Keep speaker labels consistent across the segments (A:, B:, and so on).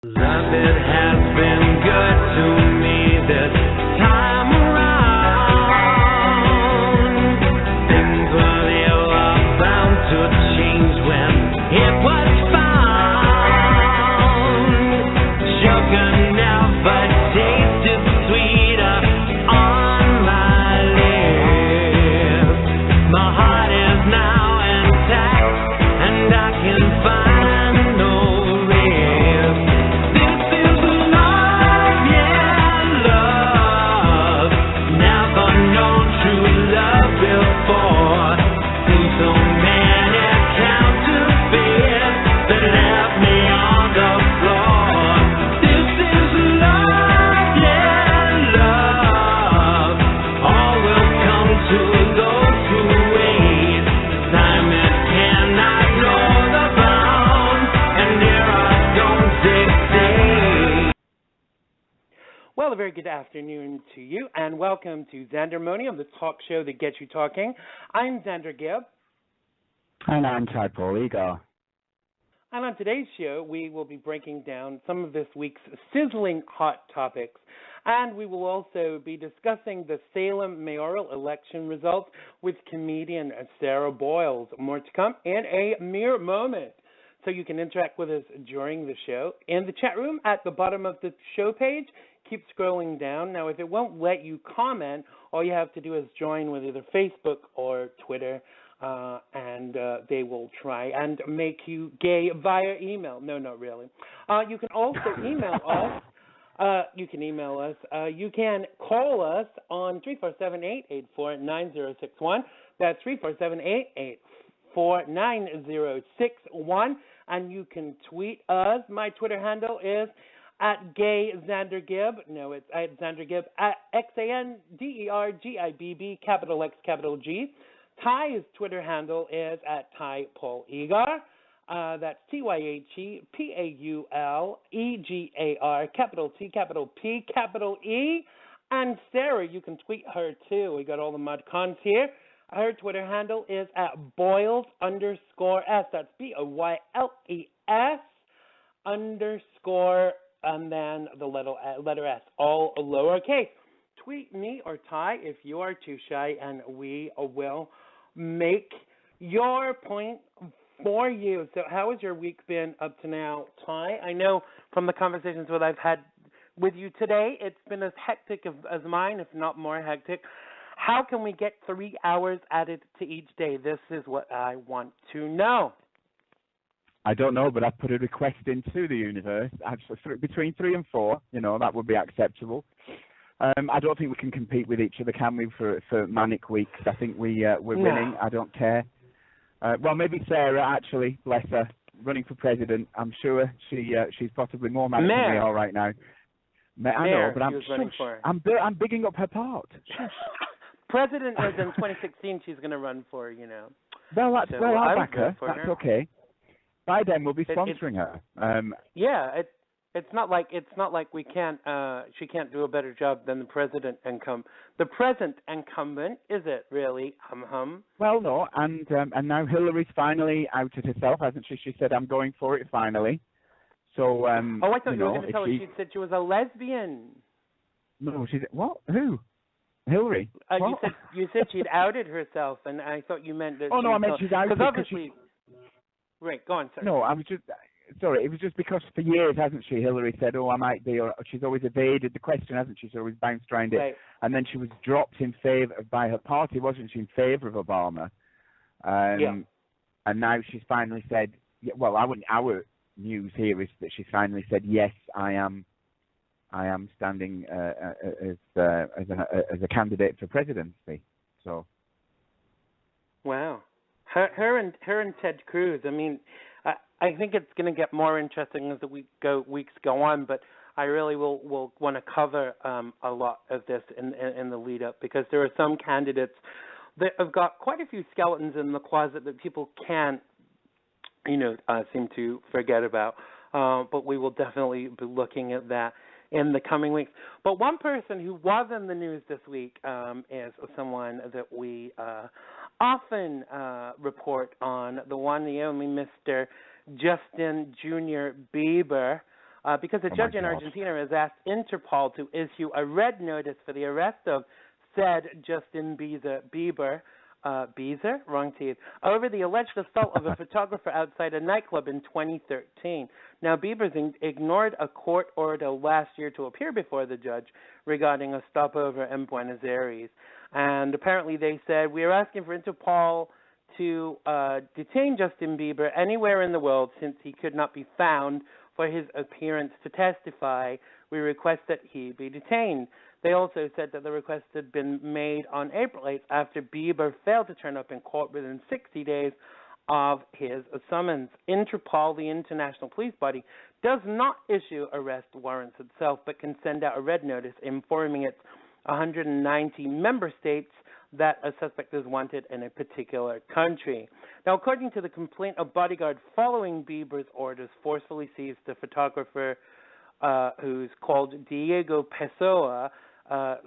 A: Love, it has been good to me this time around. Things were bound to change when it was found. Sugar never tasted sweeter on my lips. My heart is now intact, and I can find no rest. This is love, yeah, love. Never known true love before. Seen so many counterfeits that left me on the floor. This is love, yeah, love. All will come to those who wait. Time it cannot know the bounds, and errors don't dictate.
B: Well, a very good afternoon to you, and welcome to Xandermonium, the talk show that gets you talking. I'm Xander Gibb,
C: And I'm Tyhe, Egar.
B: and on today's show, we will be breaking down some of this week's sizzling hot topics, and we will also be discussing the Salem mayoral election results with comedian Sarah Boyles. More to come in a mere moment. So you can interact with us during the show in the chat room at the bottom of the show page. Keep scrolling down. Now, if it won't let you comment, all you have to do is join with either Facebook or Twitter, and they will try and make you gay via email. No, not really. You can also email us. You can email us. You can call us on 347-884-9061. That's 347-884-9061. And you can tweet us. My Twitter handle is @GayXanderGibb. No, it's @XanderGibb, @XanderGibb, capital X, capital G. Tyhe's Twitter handle is @TyhePaulEgar. That's TYHEPAULEGAR, capital T, capital P, capital E. And Sarah, you can tweet her too. We got all the mud cons here. Her Twitter handle is @Boyles_S. That's BOYLES _ and then the letter S, all lowercase. Tweet me or Ty if you are too shy, and we will make your point for you. So how has your week been up to now, Ty? I know from the conversations that I've had with you today, it's been as hectic as mine, if not more hectic. How can we get 3 hours added to each day? This is what I want to know.
C: I don't know, but I've put a request into the universe. Actually, between 3 and 4, that would be acceptable. I don't think we can compete with each other, can we, for manic weeks? I think we're winning. I don't care. Well, maybe Sarah, actually, bless her, running for president. I'm sure she's possibly more manic than we are right now. I know, but I'm bigging up her part.
B: President is in 2016. She's going to run for,
C: Well, I'll back her.
B: For
C: That's
B: her.
C: Okay. By then, we'll be sponsoring her.
B: Yeah, it's not like we can't. She can't do a better job than the present incumbent, is it really?
C: Well, no, and now Hillary's finally outed herself, hasn't she? She said, "I'm going for it finally." So.
B: I thought you were going to tell her she said she was a lesbian.
C: No, she said what? Who? Hillary.
B: You said she'd outed herself, and I thought you meant that.
C: Oh no, I meant she's outed
B: because obviously. Right, go on, sir.
C: No, I was just sorry. It was just because for years, hasn't she? Hillary said, "Oh, I might be," or she's always evaded the question, hasn't she? She's always bounced around it,
B: right.
C: And then she was dropped in favor by her party, wasn't she? In favor of Obama.
B: Yeah.
C: And now she's finally said, well, our news here is that she's finally said, yes, I am standing as a candidate for presidency. So.
B: Wow. Her and Ted Cruz. I mean, I think it's going to get more interesting as the weeks go on. But I really will want to cover a lot of this in the lead up, because there are some candidates that have got quite a few skeletons in the closet that people can't, seem to forget about. But we will definitely be looking at that in the coming weeks. But one person who was in the news this week is someone that we often report on, the one, the only Mr. Justin Jr. Bieber. because a judge in Argentina has asked Interpol to issue a red notice for the arrest of said Justin Bieber, wrong teeth, over the alleged assault of a photographer outside a nightclub in 2013. Now, Bieber's ignored a court order last year to appear before the judge regarding a stopover in Buenos Aires. And apparently they said, we are asking for Interpol to detain Justin Bieber anywhere in the world since he could not be found for his appearance to testify. We request that he be detained. They also said that the request had been made on April 8th after Bieber failed to turn up in court within 60 days of his summons. Interpol, the international police body, does not issue arrest warrants itself, but can send out a red notice informing its 190 member states that a suspect is wanted in a particular country. Now, according to the complaint, a bodyguard following Bieber's orders forcefully seized the photographer who's called Diego Pessoa.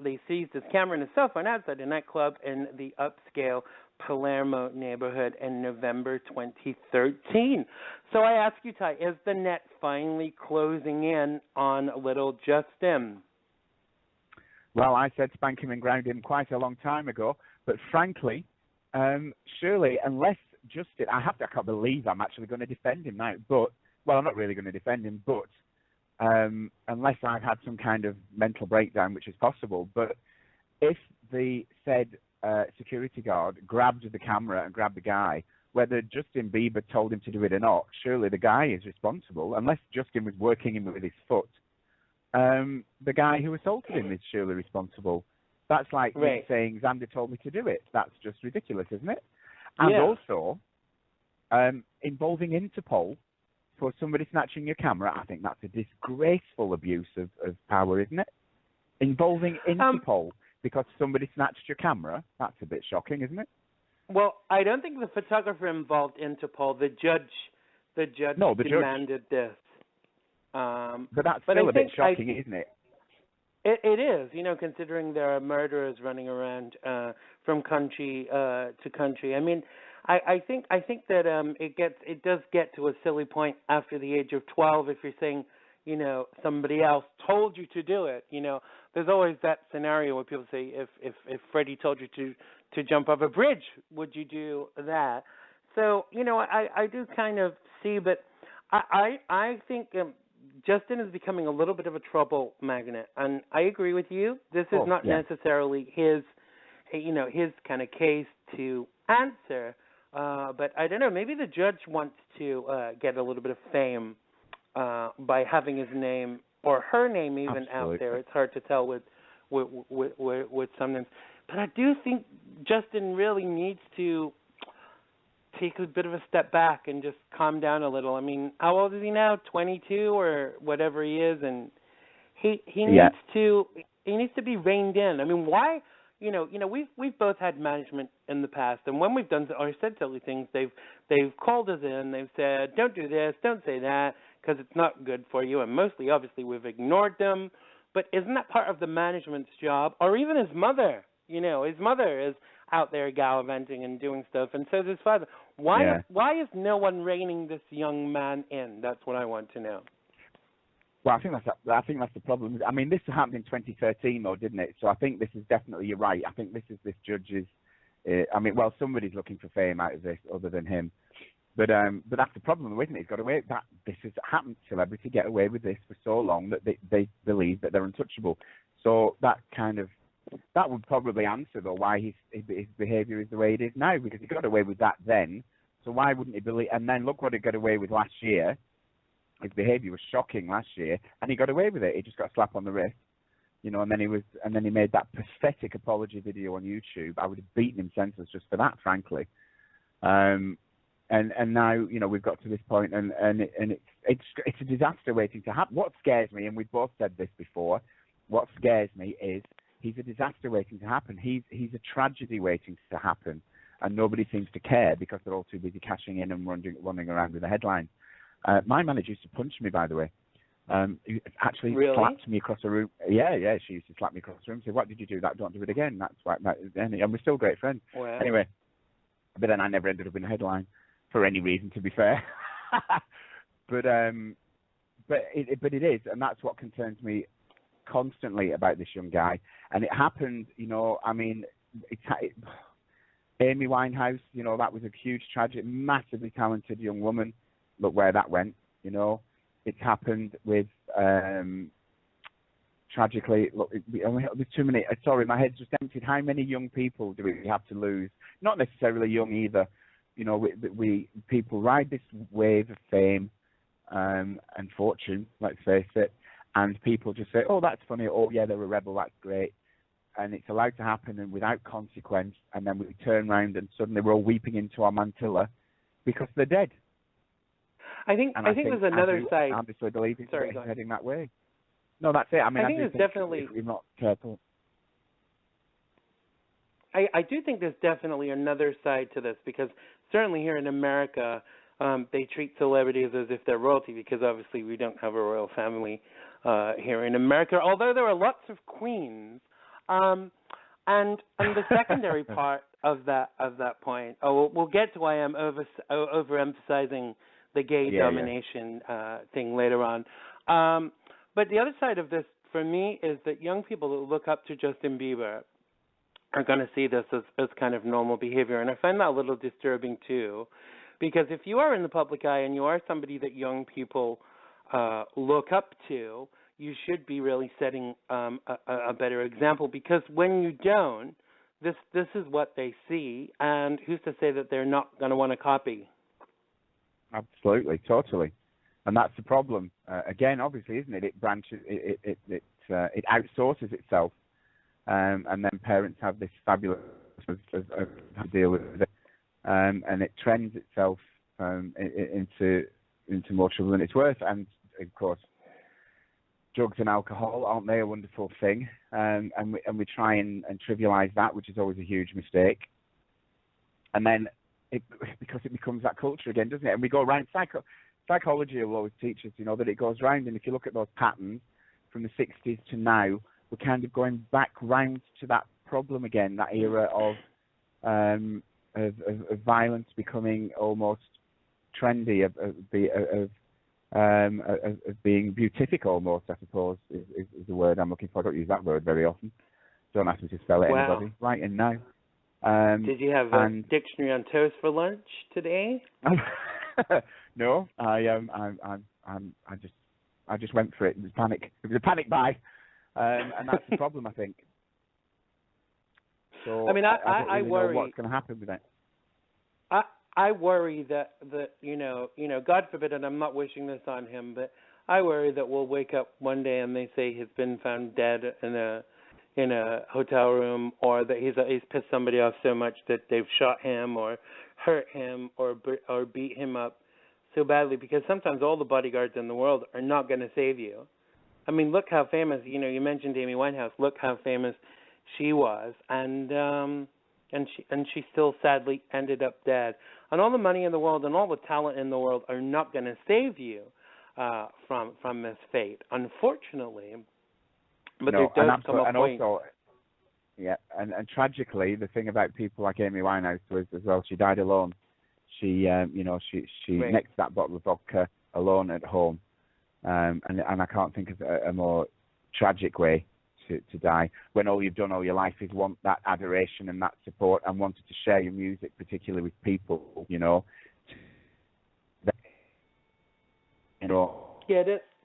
B: They seized his camera and his cell phone outside a nightclub in the upscale Palermo neighborhood in November 2013. So I ask you, Ty, is the net finally closing in on little Justin?
C: Well, I said spank him and ground him quite a long time ago, but frankly, surely, unless Justin, I can't believe I'm actually going to defend him now, but, well, I'm not really going to defend him, but unless I've had some kind of mental breakdown, which is possible, but if the said security guard grabbed the camera and grabbed the guy, whether Justin Bieber told him to do it or not, surely the guy is responsible, unless Justin was working him with his foot. The guy who assaulted him is surely responsible. That's like me saying Xander told me to do it. That's just ridiculous, isn't it? And also, involving Interpol for somebody snatching your camera, I think that's a disgraceful abuse of power, isn't it? Involving Interpol because somebody snatched your camera, that's a bit shocking, isn't it?
B: Well, I don't think the photographer involved Interpol. The judge demanded this.
C: But that's still a bit shocking, isn't it?
B: It is, considering there are murderers running around from country to country. I mean, I think that it does get to a silly point after the age of 12 if you're saying, somebody else told you to do it. There's always that scenario where people say, if Freddie told you to jump off a bridge, would you do that? So, I do kind of see, but I think Justin is becoming a little bit of a trouble magnet, and I agree with you. This is not necessarily his kind of case to answer, but I don't know. Maybe the judge wants to get a little bit of fame by having his name or her name even out there. It's hard to tell with some names, but I do think Justin really needs to take a bit of a step back and just calm down a little. I mean, how old is he now? 22 or whatever he is, and he needs to be reined in. I mean, why? We've both had management in the past, and when we've done or said silly things, they've called us in. They've said, "Don't do this, don't say that, because it's not good for you." And mostly, obviously, we've ignored them. But isn't that part of the management's job, or even his mother? His mother is out there gallivanting and doing stuff, and so is his father. Why is no one reining this young man in? That's what I want to know.
C: Well, I think that's the problem. I mean, this happened in 2013, though, didn't it? So I think this is definitely, you're right. I think this judge's. Somebody's looking for fame out of this other than him. But that's the problem, isn't it? He's got away. This has happened. Celebrity get away with this for so long that they believe that they're untouchable. So that would probably answer, though, why his behaviour is the way it is now, because he got away with that then. So why wouldn't he believe? And then look what he got away with last year. His behaviour was shocking last year, and he got away with it. He just got a slap on the wrist, and then he made that pathetic apology video on YouTube. I would have beaten him senseless just for that, frankly. And now we've got to this point, and it's a disaster waiting to happen. What scares me, and we've both said this before, what scares me is he's a disaster waiting to happen. He's a tragedy waiting to happen, and nobody seems to care because they're all too busy cashing in and running around with the headlines. My manager used to punch me, by the way. He actually slapped me across the room. Yeah, she used to slap me across the room. Say, "What did you do? Don't do it again." That's why. And we're still great friends.
B: Wow.
C: Anyway, but then I never ended up in a headline for any reason, to be fair. But but it is, and that's what concerns me constantly about this young guy. And it happened, I mean, Amy Winehouse, that was a huge tragedy, massively talented young woman. Look where that went, It's happened with, tragically, look, there's too many, sorry, my head's just emptied. How many young people do we have to lose? Not necessarily young either. People ride this wave of fame and fortune, let's face it, and people just say, oh, that's funny, oh, yeah, they're a rebel, that's great. And it's allowed to happen and without consequence, and then we turn around and suddenly we're all weeping into our mantilla because they're dead.
B: I think there's another side.
C: I obviously believe it's heading that way. No, that's it. I mean, I think
B: there's definitely,
C: if we're not careful.
B: I do think there's definitely another side to this, because certainly here in America, they treat celebrities as if they're royalty, because obviously we don't have a royal family here in America, although there are lots of queens. And the secondary part of that point, we'll get to why I'm overemphasizing the gay domination thing later on. But the other side of this for me is that young people who look up to Justin Bieber are going to see this as kind of normal behavior. And I find that a little disturbing too, because if you are in the public eye and you are somebody that young people look up to, you should be really setting a better example, because when you don't, this is what they see, and who's to say that they're not going to want to copy?
C: Absolutely, totally. And that's the problem. Again, obviously, isn't it? It branches, it outsources itself, and then parents have this fabulous of how to deal with it, and it trends itself into more trouble than it's worth. And of course, drugs and alcohol, aren't they a wonderful thing? And we try and trivialize that, which is always a huge mistake. And then because it becomes that culture again, doesn't it? And we go around psychology will always teach us, that it goes round, and if you look at those patterns from the 60s to now, we're kind of going back round to that problem again, that era of violence becoming almost trendy, of being beatific almost, I suppose, is the word I'm looking for. I don't use that word very often. Don't ask me to spell it, anybody. Right in now.
B: Did you have a dictionary on toast for lunch today?
C: No, I just went for it. It was panic. It was a panic buy, and that's the problem, I think. So
B: I mean, I
C: don't really
B: worry
C: know what's going to happen with that.
B: I worry that God forbid, and I'm not wishing this on him, but I worry that we'll wake up one day and they say he's been found dead in a hotel room, or that he's pissed somebody off so much that they've shot him or hurt him or beat him up so badly, because sometimes all the bodyguards in the world are not going to save you. I mean, look how famous, you mentioned Amy Winehouse, look how famous she was, and she still sadly ended up dead. And all the money in the world and all the talent in the world are not going to save you from this fate, unfortunately. But
C: no,
B: there does come a point.
C: Also, and tragically, the thing about people like Amy Winehouse was as well, she died alone. She right. Next to that bottle of vodka alone at home, and I can't think of a more tragic way to die, when all you've done all your life is want that adoration and that support, and wanted to share your music, particularly with people,
B: Yeah,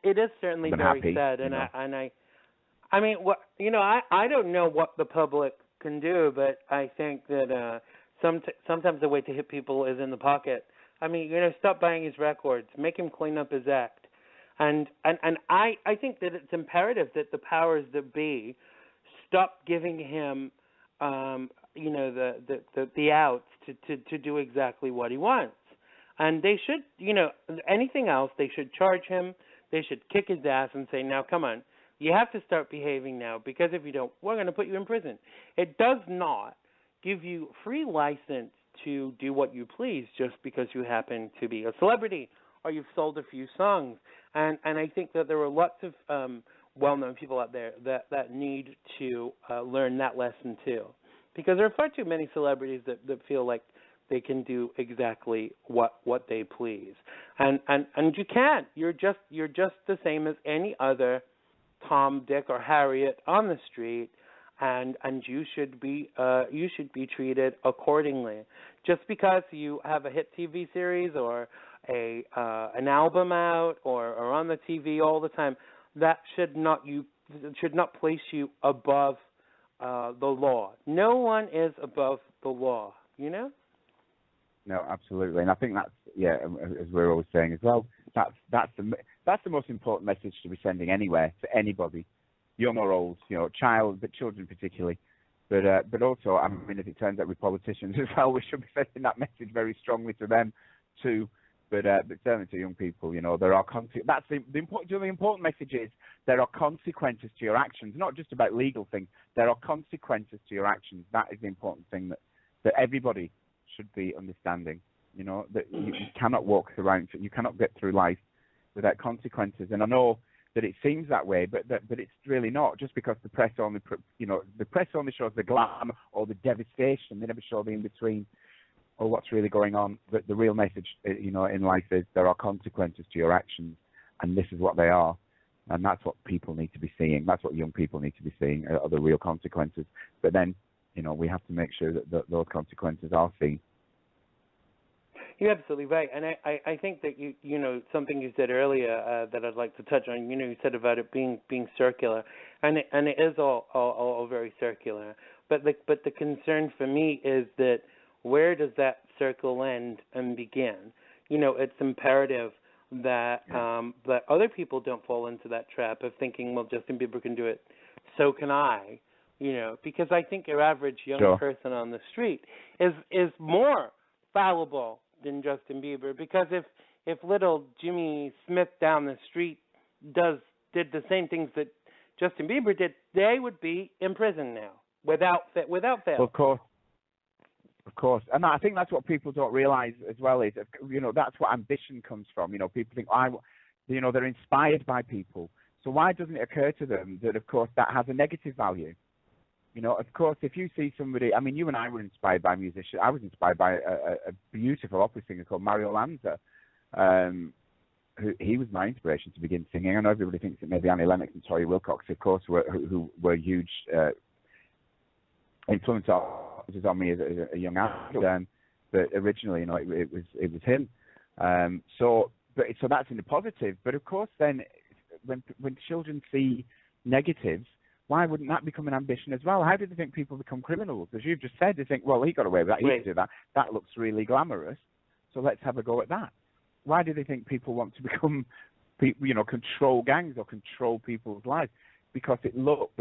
B: it is certainly very
C: happy,
B: sad, and I mean, I don't know what the public can do, but I think that sometimes the way to hit people is in the pocket. I mean, stop buying his records, make him clean up his act. And I think that it's imperative that the powers that be stop giving him, the outs to do exactly what he wants. And they should, anything else, they should charge him. They should kick his ass and say, now, come on, you have to start behaving now, because if you don't, we're going to put you in prison. It does not give you free license to do what you please just because you happen to be a celebrity or you've sold a few songs. And I think that there are lots of well-known people out there that need to learn that lesson too, because there are far too many celebrities that feel like they can do exactly what they please. And you can't. You're just the same as any other Tom, Dick, or Harriet on the street, and you should be treated accordingly. Just because you have a hit TV series or an album out or on the TV all the time, that should not place you above the law. No one is above the law, you know?
C: No, absolutely, and I think that's as we're always saying as well. That's the most important message to be sending anywhere to anybody, young or old, but children particularly. But also, I mean, if it turns out with politicians as well, we should be sending that message very strongly to them too. But certainly to young people, there are that's the important message is there are consequences to your actions, not just about legal things. There are consequences to your actions. That is the important thing that everybody should be understanding. That you cannot walk around, you cannot get through life without consequences. And I know that it seems that way, but it's really not. Just because the press only shows the glamour or the devastation, they never show the in between. Or what's really going on. The real message, in life is there are consequences to your actions, and this is what they are, and that's what people need to be seeing. That's what young people need to be seeing, are the real consequences. But then, we have to make sure that those consequences are seen.
B: You're absolutely right, and I think that something you said earlier that I'd like to touch on. You said about it being circular, and it is all very circular. But the concern for me is that, where does that circle end and begin? It's imperative that that other people don't fall into that trap of thinking, well, Justin Bieber can do it, so can I. Because I think your average young person on the street is more fallible than Justin Bieber. Because if little Jimmy Smith down the street did the same things that Justin Bieber did, they would be in prison now without fail.
C: Well, Of course, and I think that's what people don't realize as well is, that's what ambition comes from. People think, they're inspired by people. So why doesn't it occur to them that, of course, that has a negative value? Of course, if you see somebody, I mean, you and I were inspired by musicians. I was inspired by a beautiful opera singer called Mayoral. He was my inspiration to begin singing. I know everybody thinks that maybe Annie Lennox and Tori Wilcox, of course, who were huge influence on me as a young actor, but originally, it was him. So that's in the positive. But of course, then when children see negatives, why wouldn't that become an ambition as well? How do they think people become criminals? As you've just said, they think, well, he got away with that. He can do that. That looks really glamorous. So let's have a go at that. Why do they think people want to become, control gangs or control people's lives? Because it looks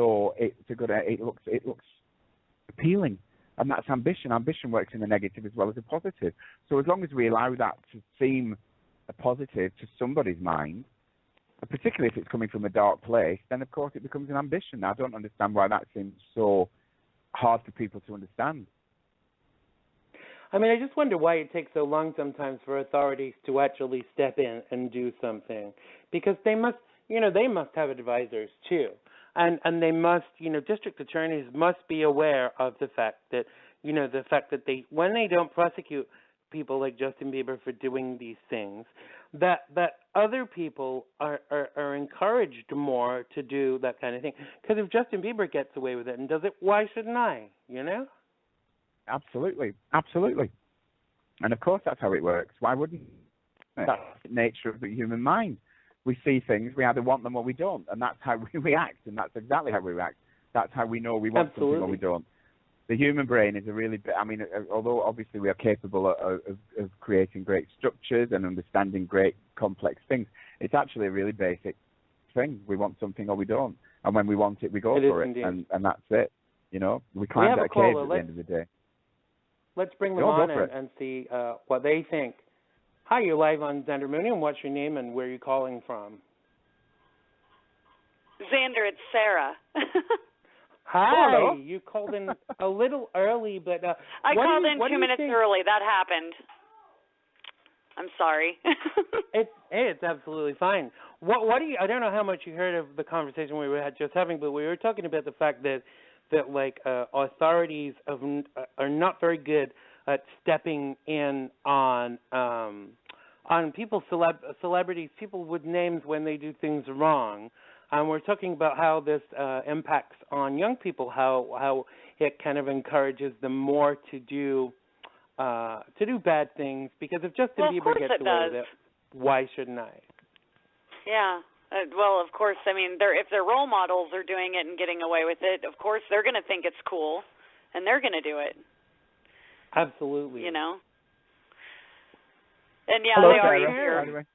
C: appealing. And that's ambition. Ambition works in the negative as well as a positive. So as long as we allow that to seem a positive to somebody's mind, particularly if it's coming from a dark place, then of course it becomes an ambition. Now, I don't understand why that seems so hard for people to understand.
B: I mean, I just wonder why it takes so long sometimes for authorities to actually step in and do something, because they must have advisors too. And they must, district attorneys must be aware of the fact that, they, when they don't prosecute people like Justin Bieber for doing these things, that other people are encouraged more to do that kind of thing. Because if Justin Bieber gets away with it and does it, why shouldn't I,
C: Absolutely. And of course that's how it works. Why wouldn't it? That's the nature of the human mind. We see things, we either want them or we don't, and that's how we react, and that's exactly how we react. That's how we know we want something or we don't. The human brain is although obviously we are capable of creating great structures and understanding great complex things, it's actually a really basic thing. We want something or we don't, and when we want it, we go for it, and that's it. We climb that cave at the end of the day.
B: Let's bring them on and see what they think. Hi, you're live on Xandermonium. What's your name and where are you calling from?
D: Xander, it's Sarah.
B: Hi.
C: Hello.
B: You called in a little early, but
D: I called in 2 minutes early. That happened. I'm sorry.
B: It's absolutely fine. What do you? I don't know how much you heard of the conversation we were just having, but we were talking about the fact that authorities are not very good stepping in on people, celebrities, people with names when they do things wrong. We're talking about how this impacts on young people, how it kind of encourages them more to do bad things, because if Justin Bieber gets away with it, why shouldn't I?
D: Yeah. Well, of course, I mean, if their role models are doing it and getting away with it, of course they're going to think it's cool, and they're going to do it.
B: Absolutely.
D: You know? And yeah,
C: Hello,
D: they are
C: Sarah,
D: easier.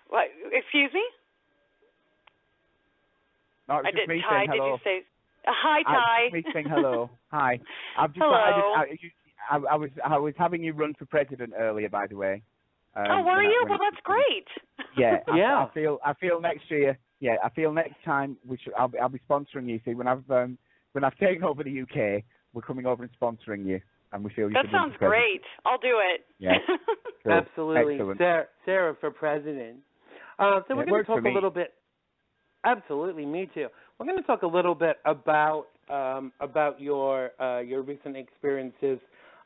D: What? Excuse me?
C: No, it's just me
D: Tyhe,
C: saying hello.
D: did you say? Hi, Tyhe.
C: Me saying hello. Hi.
D: Hello.
C: I was having you run for president earlier, by the way.
D: Were you? Well, that's great.
C: Yeah.
B: Yeah.
C: I feel next year. Yeah. I feel next time I'll be sponsoring you. See, when I've taken over the UK, we're coming over and sponsoring you, and we feel you.
D: That sounds great. I'll do it.
C: Yeah. Cool.
B: Absolutely.
C: Excellent.
B: Sarah for president. So we're going to talk a little bit. Absolutely, me too. We're going to talk a little bit about your recent experiences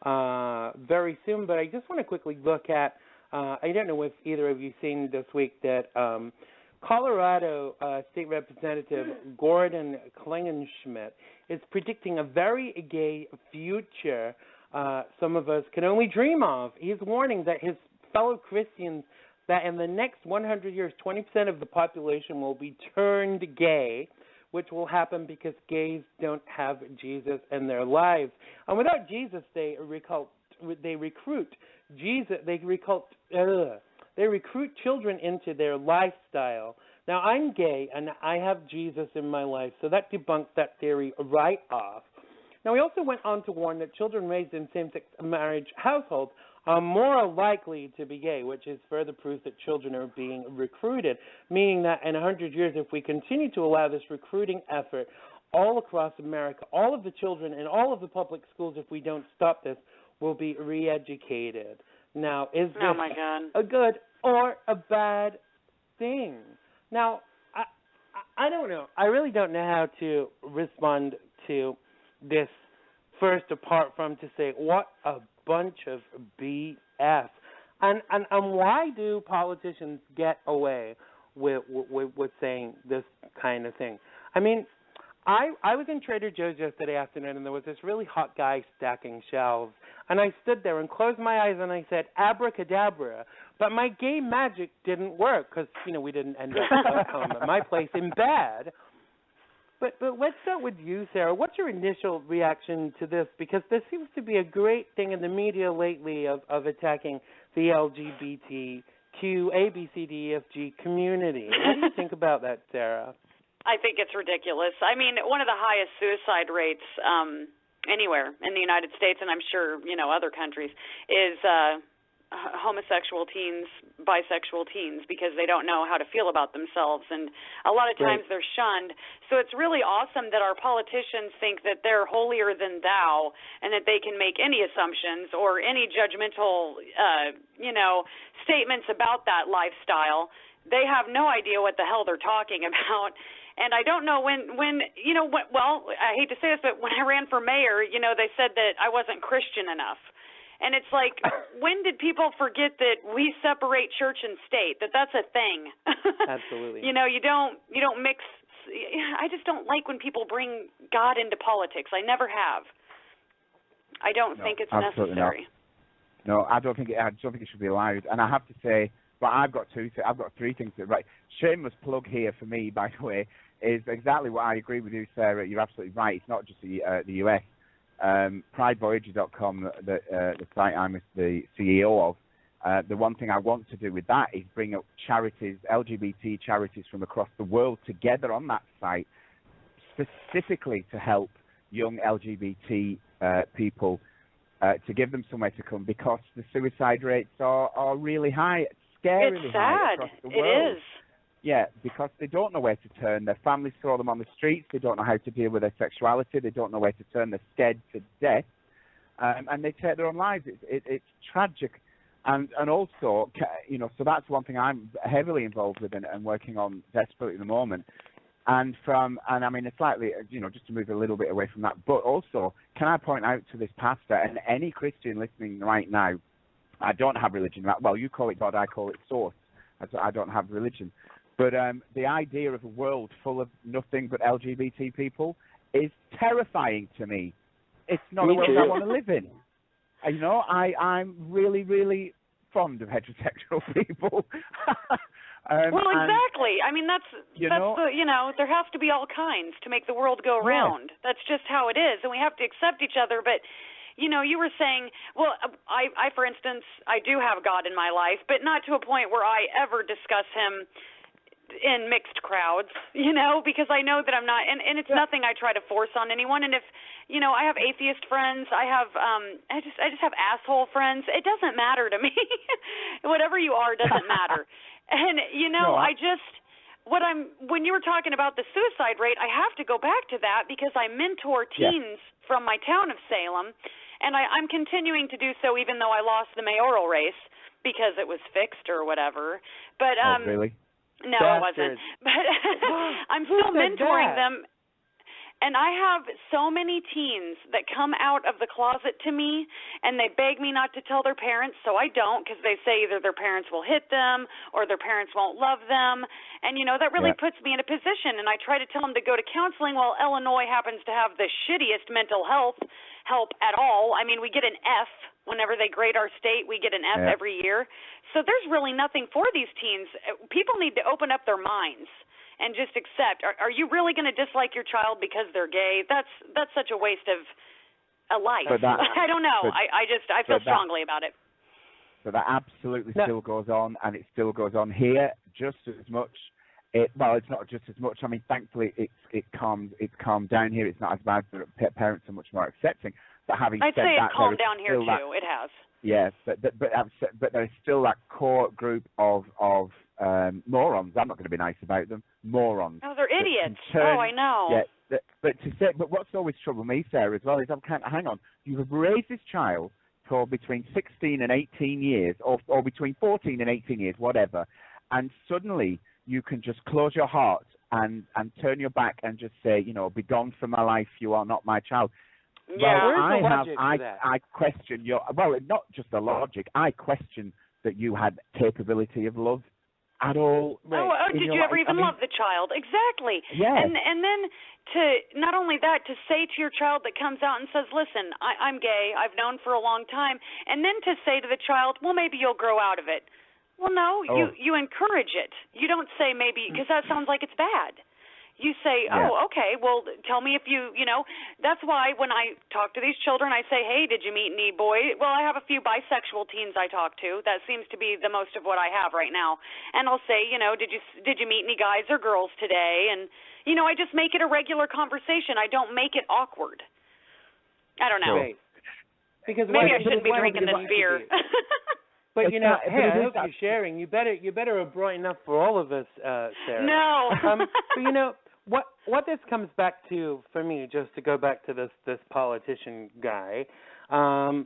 B: very soon, but I just want to quickly look at. I don't know if either of you seen this week that Colorado State Representative Gordon Klingenschmidt is predicting a very gay future some of us can only dream of. He's warning that his fellow Christians, that in the next 100 years, 20% of the population will be turned gay, which will happen because gays don't have Jesus in their lives. And without Jesus, they recruit children into their lifestyle. Now, I'm gay, and I have Jesus in my life, so that debunks that theory right off. Now, he also went on to warn that children raised in same-sex marriage households are more likely to be gay, which is further proof that children are being recruited, meaning that in 100 years, if we continue to allow this recruiting effort all across America, all of the children in all of the public schools, if we don't stop this, will be re-educated. Now, is this a good or a bad thing? Now, I don't know. I really don't know how to respond to this first, apart from to say what a bunch of BS. And why do politicians get away with saying this kind of thing? I mean, I was in Trader Joe's yesterday afternoon, and there was this really hot guy stacking shelves. And I stood there and closed my eyes, and I said, abracadabra. But my gay magic didn't work because, we didn't end up home at my place in bed. But let's start with you, Sarah. What's your initial reaction to this? Because there seems to be a great thing in the media lately of attacking the LGBTQ, ABCDEFG community. What do you think about that, Sarah?
D: I think it's ridiculous. I mean, one of the highest suicide rates anywhere in the United States, and I'm sure, other countries, is homosexual teens, bisexual teens, because they don't know how to feel about themselves, and a lot of times they're shunned. So it's really awesome that our politicians think that they're holier than thou and that they can make any assumptions or any judgmental, statements about that lifestyle. They have no idea what the hell they're talking about. And I don't know when I hate to say this, but when I ran for mayor, they said that I wasn't Christian enough. And it's like, when did people forget that we separate church and state, that's a thing?
B: Absolutely.
D: You don't mix. I just don't like when people bring God into politics. I never have. I don't think it's necessary.
C: No, I don't think it should be allowed. And I have to say, but I've got three things that shameless plug here for me, by the way, is exactly what I agree with you, Sarah. You're absolutely right. It's not just the US. PrideVoyager.com, the site I'm the CEO of. The one thing I want to do with that is bring up charities, LGBT charities from across the world together on that site, specifically to help young LGBT people, to give them somewhere to come, because the suicide rates are really high, scarily high across the world.
D: It is.
C: Yeah, because they don't know where to turn. Their families throw them on the streets. They don't know how to deal with their sexuality. They don't know where to turn. They're scared to death, and they take their own lives. It's tragic, and also, so that's one thing I'm heavily involved with and working on desperately at the moment. And I mean, it's slightly, just to move a little bit away from that, but also, can I point out to this pastor and any Christian listening right now, I don't have religion. Well, you call it God, I call it source. I don't have religion. But the idea of a world full of nothing but LGBT people is terrifying to me. It's not a world I want to live in. I'm really, really fond of heterosexual people.
D: Well, exactly. I mean, that's there has to be all kinds to make the world go round. Yes. That's just how it is, and we have to accept each other. But, you were saying, well, I, for instance, I do have God in my life, but not to a point where I ever discuss him in mixed crowds, because I know that I'm not, and it's nothing I try to force on anyone. And if, I have atheist friends, I just have asshole friends. It doesn't matter to me. Whatever you are doesn't matter. And, when you were talking about the suicide rate, I have to go back to that because I mentor teens from my town of Salem, and I'm continuing to do so even though I lost the mayoral race because it was fixed or whatever. But
C: really?
D: No, it wasn't. But I'm still mentoring them. And I have so many teens that come out of the closet to me, and they beg me not to tell their parents, so I don't, because they say either their parents will hit them or their parents won't love them. And, that really puts me in a position. And I try to tell them to go to counseling. Well, Illinois happens to have the shittiest mental health help at all. I mean, we get an F. Whenever they grade our state, we get an F every year. So there's really nothing for these teens. People need to open up their minds and just accept. Are you really going to dislike your child because they're gay? That's such a waste of a life. I don't know. I feel strongly about it.
C: But that absolutely still goes on, and it still goes on here just as much. It's not just as much. I mean, thankfully, it's calmed down here. It's not as bad. Parents are much more accepting. But having
D: I'd
C: said
D: say
C: that,
D: it's calmed down here too. It has.
C: Yes, but there's still that core group of morons. I'm not going to be nice about them. Morons.
D: Oh, they're idiots. I know.
C: Yeah, but what's always troubled me, Sarah, as well, is hang on. You have raised this child for between 16 and 18 years, or between 14 and 18 years, whatever, and suddenly you can just close your heart and turn your back and just say, be gone from my life. You are not my child.
D: Yeah,
C: well, I question not just the logic. I question that you had capability of love at all.
D: Oh, did you ever even love the child? Exactly.
C: Yeah.
D: And then to not only that, to say to your child that comes out and says, "Listen, I'm gay. I've known for a long time," and then to say to the child, "Well, maybe you'll grow out of it." Well, no, you encourage it. You don't say maybe, because that sounds like it's bad. You say, okay, well, tell me if that's why when I talk to these children, I say, hey, did you meet any boys? Well, I have a few bisexual teens I talk to. That seems to be the most of what I have right now. And I'll say, did you meet any guys or girls today? And, I just make it a regular conversation. I don't make it awkward. I don't know.
B: Right. Because
D: maybe I shouldn't be drinking this beer.
B: But hey, I hope you're sharing. You better have brought enough for all of us, Sarah.
D: No.
B: But what this comes back to for me, just to go back to this politician guy, I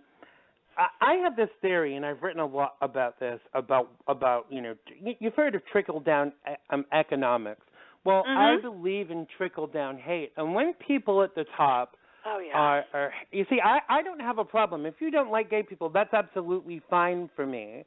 B: have this theory, and I've written a lot about this. About you've heard of trickle down economics. Well, I believe in trickle down hate, and when people at the top.
D: Oh, yeah.
B: You see, I don't have a problem. If you don't like gay people, that's absolutely fine for me.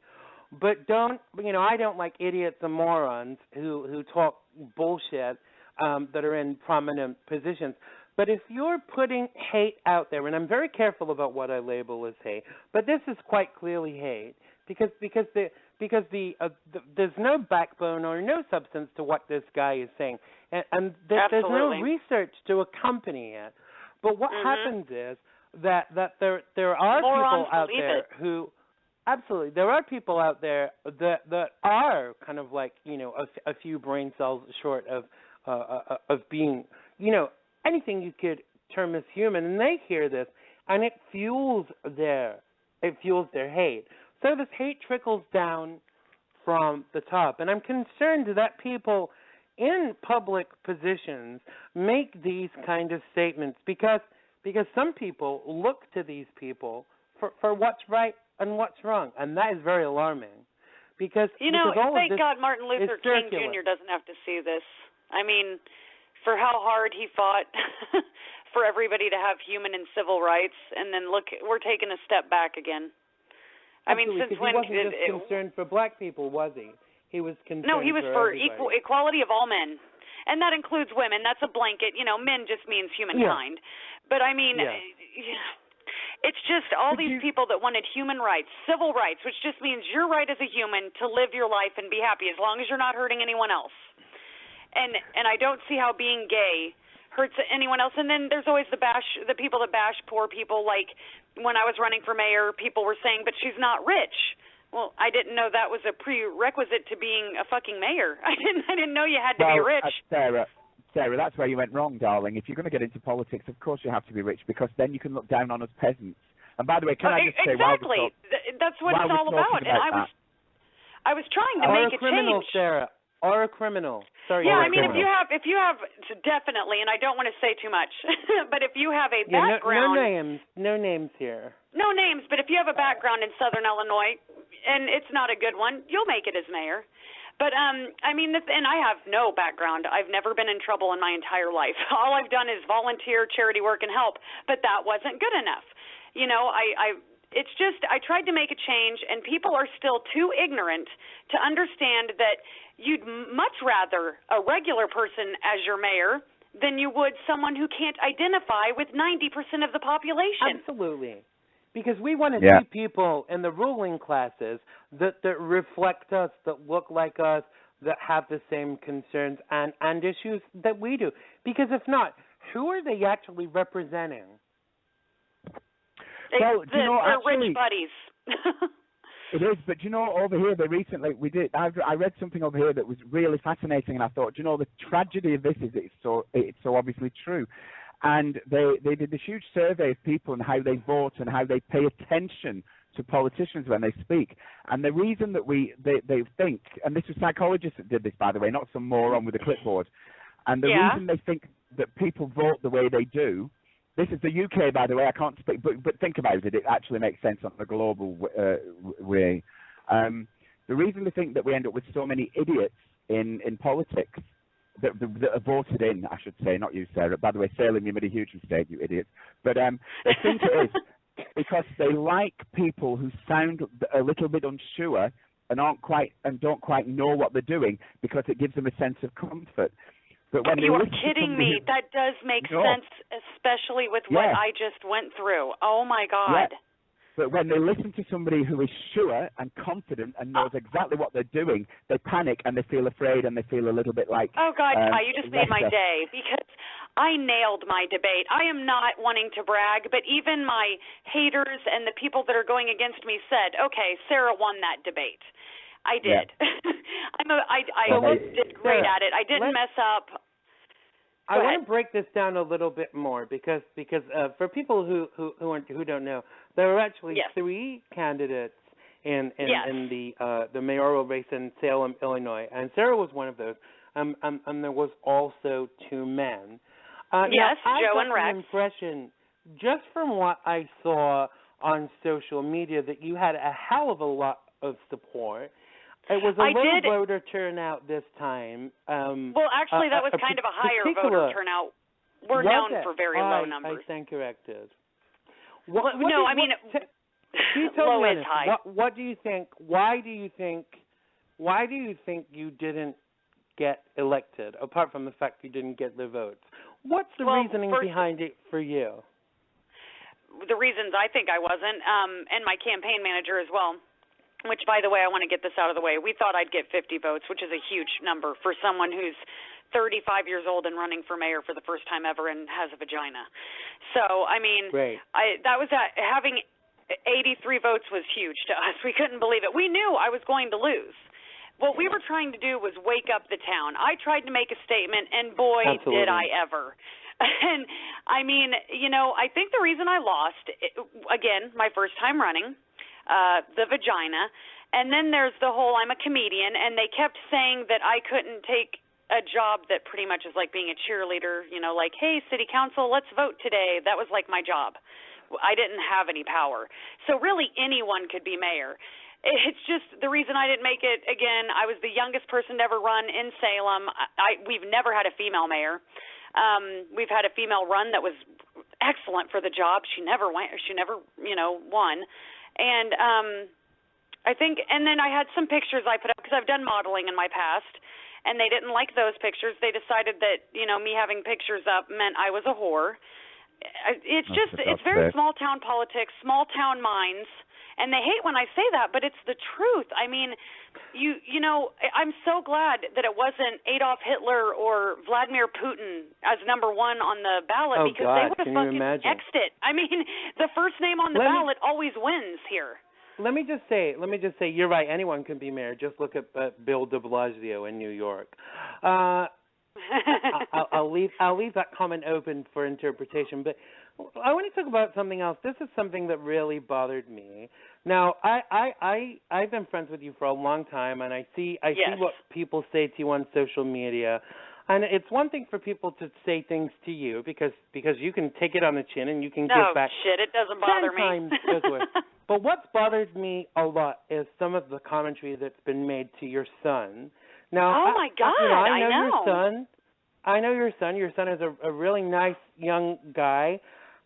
B: But I don't like idiots and morons who talk bullshit that are in prominent positions. But if you're putting hate out there, and I'm very careful about what I label as hate, but this is quite clearly hate because there's no backbone or no substance to what this guy is saying, and there's no research to accompany it. But what happens is that there are people out there who absolutely there are people out there that are kind of like a few brain cells short of being anything you could term as human, and they hear this and it fuels their hate. So this hate trickles down from the top, and I'm concerned that people in public positions make these kind of statements because some people look to these people for what's right and what's wrong, and that is very alarming. Because all
D: thank
B: of this
D: God Martin Luther
B: is
D: King
B: circular.
D: Jr. doesn't have to see this. I mean, for how hard he fought for everybody to have human and civil rights, and then look, we're taking a step back again. I mean, since when?
B: He wasn't just concerned for black people, was he? He was concerned.
D: No, he was for equality of all men, and that includes women. That's a blanket. You know, men just means humankind. Yeah. But I mean, it's just all these people that wanted human rights, civil rights, which just means your right as a human to live your life and be happy as long as you're not hurting anyone else. And I don't see how being gay hurts anyone else. And then there's always the people that bash poor people. Like when I was running for mayor, people were saying, but she's not rich. Well, I didn't know that was a prerequisite to being a fucking mayor. I didn't know you had to be rich.
C: Sarah, that's where you went wrong, darling. If you're going to get into politics, of course you have to be rich, because then you can look down on us peasants. And by the way, can I just say,
D: exactly, that's what it's all about. And I was trying to make a
B: criminal,
D: change.
B: Sarah. Or a criminal. Sorry.
D: Yeah, I mean, if you have definitely, and I don't want to say too much, but if you have a background,
B: no names here.
D: No names, but if you have a background in Southern Illinois, and it's not a good one, you'll make it as mayor. But I mean, and I have no background. I've never been in trouble in my entire life. All I've done is volunteer, charity work, and help. But that wasn't good enough. You know, it's just I tried to make a change, and people are still too ignorant to understand that you'd much rather a regular person as your mayor than you would someone who can't identify with 90% of the population.
B: Absolutely. Because we want to see people in the ruling classes that reflect us, that look like us, that have the same concerns and issues that we do. Because if not, who are they actually representing?
C: Well,
D: they're rich buddies.
C: It is, but over here, I read something over here that was really fascinating, and I thought, the tragedy of this is it's so obviously true. And they did this huge survey of people and how they vote and how they pay attention to politicians when they speak. And the reason that they think, and this was psychologists that did this, by the way, not some moron with a clipboard, and the reason they think that people vote the way they do. This is the UK, by the way. I can't speak, but think about it. It actually makes sense on a global way. The reason they think that we end up with so many idiots in politics that are voted in, I should say, not you, Sarah. By the way, Salem, you made a huge mistake, you idiot. But they think it is because they like people who sound a little bit unsure and don't quite know what they're doing, because it gives them a sense of comfort. But when
D: you are kidding me. That does make sense, especially with what I just went through. Oh, my God.
C: Yeah. But when they listen to somebody who is sure and confident and knows exactly what they're doing, they panic and they feel afraid and they feel a little bit like...
D: Oh, God, you just made my day, because I nailed my debate. I am not wanting to brag, but even my haters and the people that are going against me said, okay, Sarah won that debate. I did. Yeah. I did great at it. I didn't mess up.
B: I want to break this down a little bit more because for people who don't know, there were actually 3 candidates in the mayoral race in Salem, Illinois, and Sarah was one of those. And there was also 2 men.
D: Yes, Joe and Rex.
B: I got the impression, just from what I saw on social media, that you had a hell of a lot of support. It was a low voter turnout this time.
D: Well, actually, that was kind of a higher voter turnout. We're known for very low numbers.
B: I stand corrected.
D: Low is high.
B: What do you think? Why do you think you didn't get elected, apart from the fact you didn't get the votes? What's the reasoning behind it for you?
D: The reasons I think I wasn't, and my campaign manager as well. Which, by the way, I want to get this out of the way. We thought I'd get 50 votes, which is a huge number for someone who's 35 years old and running for mayor for the first time ever and has a vagina. So, I mean, having 83 votes was huge to us. We couldn't believe it. We knew I was going to lose. What we were trying to do was wake up the town. I tried to make a statement, and boy, did I ever. And, I mean, I think the reason I lost, again, my first time running, the vagina, and then there's the whole I'm a comedian, and they kept saying that I couldn't take a job that pretty much is like being a cheerleader, like, hey, city council, let's vote today. That was like my job. I didn't have any power. So really anyone could be mayor. It's just the reason I didn't make it, again, I was the youngest person to ever run in Salem. We've never had a female mayor. We've had a female run that was excellent for the job. She never won. And I think, and then I had some pictures I put up because I've done modeling in my past, and they didn't like those pictures. They decided that, me having pictures up meant I was a whore. It's very small town politics, small town minds, and they hate when I say that, but it's the truth. I mean, I'm so glad that it wasn't Adolf Hitler or Vladimir Putin as number one on the ballot, because they would have fucking X'd it. I mean, the first name on the ballot always wins here.
B: Let me just say, you're right. Anyone can be mayor. Just look at Bill de Blasio in New York. I'll leave that comment open for interpretation, but I want to talk about something else. This is something that really bothered me. Now, I've been friends with you for a long time, and I see what people say to you on social media. And it's one thing for people to say things to you because you can take it on the chin and you can give back.
D: No, shit, it doesn't bother me.
B: But what's bothered me a lot is some of the commentary that's been made to your son. Now,
D: oh my God,
B: I know your son. I know your son. Your son is a really nice young guy.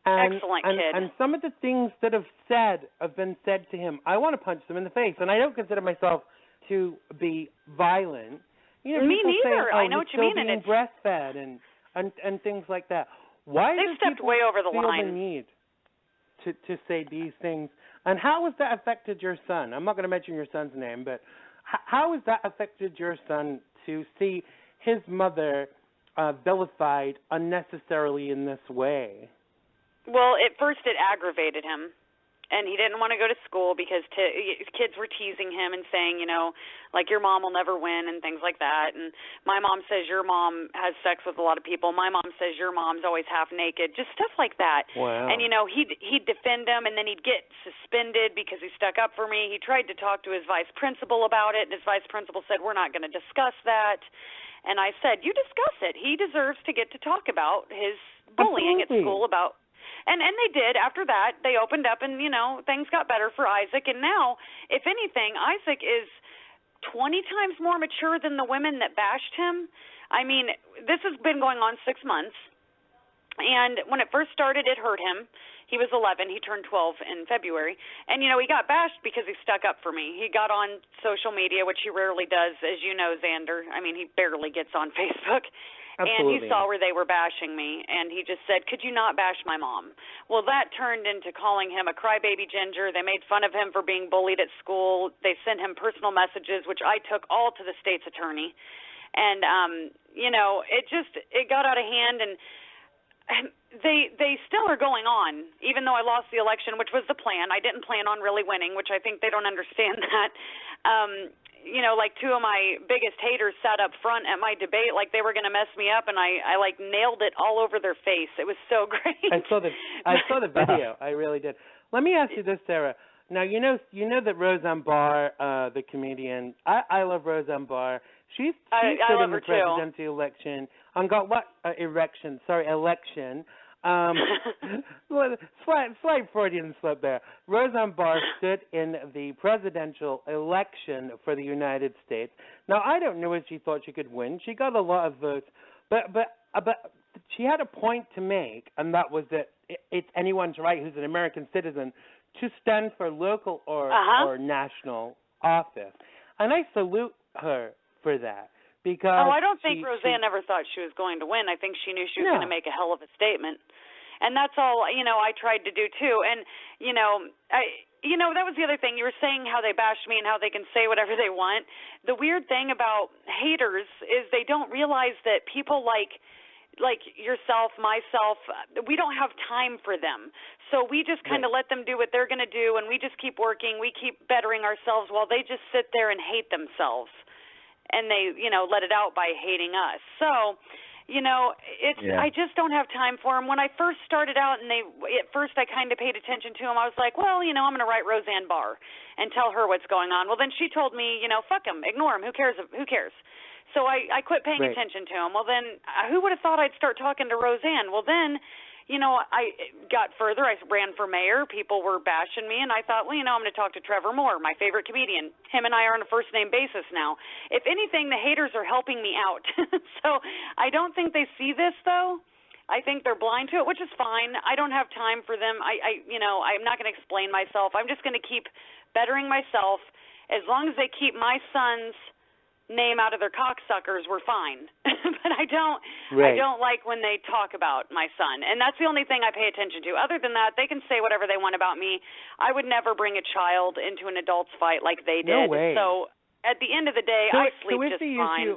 B: And,
D: excellent kid.
B: And some of the things that have been said to him, I want to punch them in the face. And I don't consider myself to be violent.
D: Me neither.
B: Say,
D: I know what you mean.
B: And it's breastfed and things like that. Why
D: they've stepped way over the line.
B: The need to say these things? And how has that affected your son? I'm not going to mention your son's name, but how has that affected your son to see his mother vilified unnecessarily in this way?
D: Well, at first it aggravated him, and he didn't want to go to school because kids were teasing him and saying, like, your mom will never win and things like that. And my mom says your mom has sex with a lot of people. My mom says your mom's always half naked, just stuff like that.
B: Wow.
D: And, he'd defend him, and then he'd get suspended because he stuck up for me. He tried to talk to his vice principal about it, and his vice principal said, we're not going to discuss that. And I said, you discuss it. He deserves to get to talk about his bullying
B: Absolutely.
D: At school about. And they did. After that, they opened up, and, things got better for Isaac. And now, if anything, Isaac is 20 times more mature than the women that bashed him. I mean, this has been going on 6 months. And when it first started, it hurt him. He was 11. He turned 12 in February. And, he got bashed because he stuck up for me. He got on social media, which he rarely does, as you know, Xander. I mean, he barely gets on Facebook.
B: Absolutely.
D: And he saw where they were bashing me, and he just said, could you not bash my mom? Well, that turned into calling him a crybaby ginger. They made fun of him for being bullied at school. They sent him personal messages, which I took all to the state's attorney. And, it got out of hand, and they still are going on, even though I lost the election, which was the plan. I didn't plan on really winning, which I think they don't understand that. Like two of my biggest haters sat up front at my debate like they were going to mess me up, and I like nailed it all over their face. It was so great.
B: I saw the video. I really did. Let me ask you this, Sarah. Now, you know that Roseanne Barr, the comedian, I love Roseanne Barr. She stood in the presidential election and got election. Slight Freudian slip there. Roseanne Barr stood in the presidential election for the United States. Now, I don't know if she thought she could win. She got a lot of votes, but she had a point to make, and that was that it's anyone's right who's an American citizen to stand for local or national office. And I salute her for that. Because
D: I don't think Roseanne ever thought she was going to win. I think she knew she was going to make a hell of a statement. And that's all, I tried to do too. And, that was the other thing. You were saying how they bashed me and how they can say whatever they want. The weird thing about haters is they don't realize that people like yourself, myself, we don't have time for them. So we just kind of let them do what they're going to do, and we just keep working. We keep bettering ourselves while they just sit there and hate themselves. And they, let it out by hating us. So, I just don't have time for them. When I first started out, and at first I kind of paid attention to them, I was like, well, I'm going to write Roseanne Barr and tell her what's going on. Well, then she told me, fuck him, ignore him. Who cares? So I quit paying attention to him. Well, then who would have thought I'd start talking to Roseanne? Well, then, I got further. I ran for mayor. People were bashing me, and I thought, well, I'm going to talk to Trevor Moore, my favorite comedian. Him and I are on a first-name basis now. If anything, the haters are helping me out. So I don't think they see this, though. I think they're blind to it, which is fine. I don't have time for them. I'm not going to explain myself. I'm just going to keep bettering myself. As long as they keep my son's name out of their cocksuckers, we're fine. But I don't like when they talk about my son. And that's the only thing I pay attention to. Other than that, they can say whatever they want about me. I would never bring a child into an adult's fight like they did.
B: No way.
D: So at the end of the day, I sleep just fine.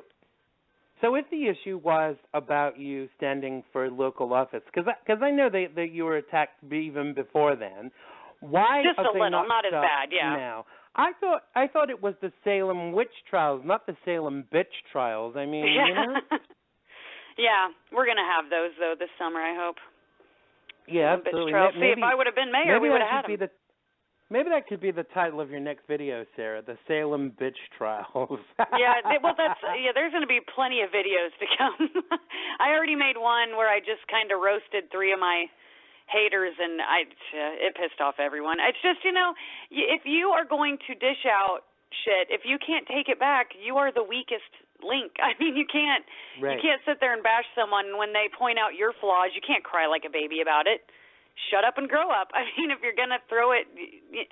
B: So if the issue was about you standing for local office, because I know that you were attacked even before then, why
D: just a little, not as bad,
B: now? I thought it was the Salem witch trials, not the Salem bitch trials. I mean,
D: Yeah, we're gonna have those though this summer, I hope.
B: Yeah, absolutely.
D: See, if I would have been mayor, we would have had them.
B: Maybe that could be the title of your next video, Sarah, the Salem bitch trials.
D: There's going to be plenty of videos to come. I already made one where I just kind of roasted 3 of my haters, and it pissed off everyone. It's just, if you are going to dish out shit, if you can't take it back, you are the weakest link. I mean, you can't sit there and bash someone when they point out your flaws. You can't cry like a baby about it. Shut up and grow up. I mean, if you're going to throw it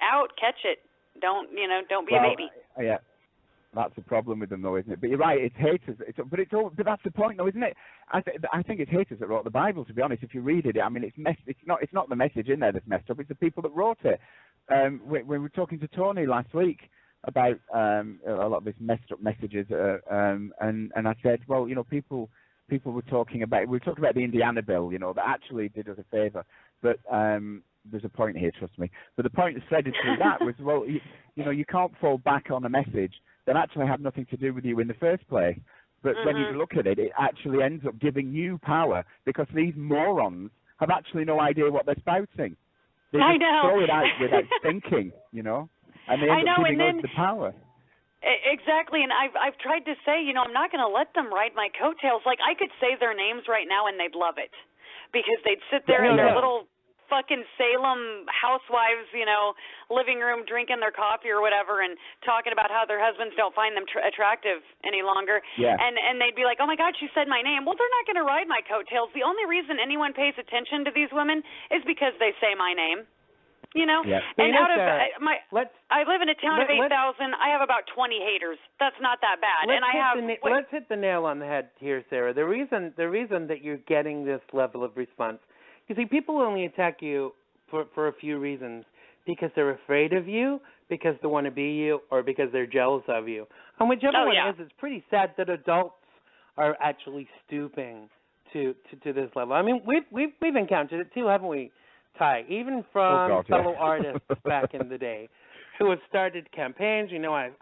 D: out, catch it. Don't be a baby.
C: Yeah, that's the problem with them, though, isn't it? But you're right, it's haters. But that's the point, though, isn't it? I think it's haters that wrote the Bible. To be honest, if you read it, I mean, it's not the message in there that's messed up. It's the people that wrote it. We were talking to Tony last week about a lot of these messed up messages, and I said, well, people were talking about the Indiana bill, that actually did us a favor. But there's a point here, trust me. But the point threaded through that was, well, you can't fall back on a message that actually had nothing to do with you in the first place. But when you look at it, it actually ends up giving you power because these morons have actually no idea what they're spouting. They just throw it out without thinking, and they end up giving us the power.
D: Exactly, and I've tried to say, I'm not going to let them ride my coattails. Like, I could say their names right now and they'd love it because they'd sit there in their little fucking Salem housewives, living room drinking their coffee or whatever and talking about how their husbands don't find them attractive any longer.
C: Yeah.
D: And they'd be like, oh, my God, she said my name. Well, they're not going to ride my coattails. The only reason anyone pays attention to these women is because they say my name.
C: Yeah.
D: And out of I live in a town of 8,000. I have about 20 haters. That's not that bad.
B: Let's hit the nail on the head here, Sarah. The reason that you're getting this level of response, you see, people only attack you for a few reasons: because they're afraid of you, because they want to be you, or because they're jealous of you. And whichever one it is, it's pretty sad that adults are actually stooping to this level. I mean, we've encountered it too, haven't we, Tyhe? Even from fellow artists back in the day who have started campaigns.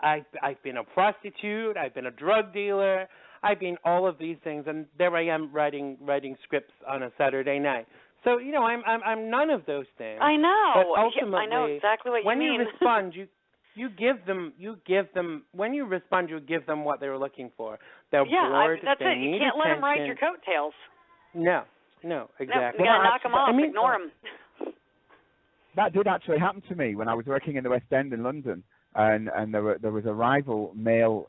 B: I've been a prostitute, I've been a drug dealer, I've been all of these things, and there I am writing scripts on a Saturday night. So I'm none of those things.
D: I know.
B: But ultimately,
D: I know exactly what you mean.
B: When you respond, you give them. When you respond, you give them what they were looking for. They're bored.
D: That's
B: they
D: it. You can't let them ride your coattails.
B: No, exactly.
D: You gotta knock them off. Ignore them.
C: That did actually happen to me when I was working in the West End in London, and there was a rival male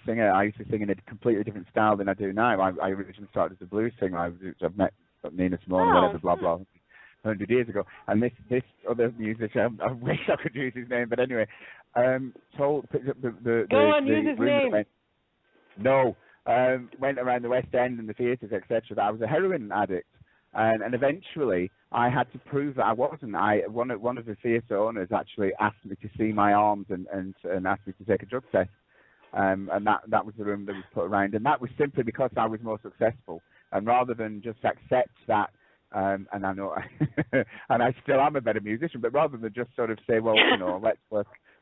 C: singer. I used to sing in a completely different style than I do now. I originally started as a blues singer. I've met Nina Simone, whatever, blah blah, 100 years ago. And this other musician, I wish I could use his name, but anyway, told the
B: go on, use his name.
C: Went around the West End and the theatres, etc. That I was a heroin addict. And eventually, I had to prove that I wasn't. One of the theatre owners actually asked me to see my arms and asked me to take a drug test. And that was the room that was put around. And that was simply because I was more successful. And rather than just accept that, and I know, and I still am a better musician, but rather than just sort of say, well, let's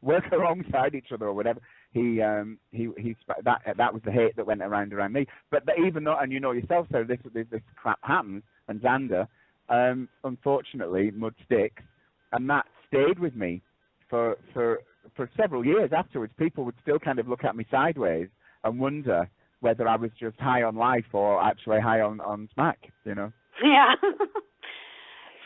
C: work alongside each other or whatever, that was the hate that went around me. But even though, and you know yourself, so this crap happens. And Xander, unfortunately, mud sticks, and that stayed with me for several years afterwards. People would still kind of look at me sideways and wonder whether I was just high on life or actually high on smack,
D: Yeah.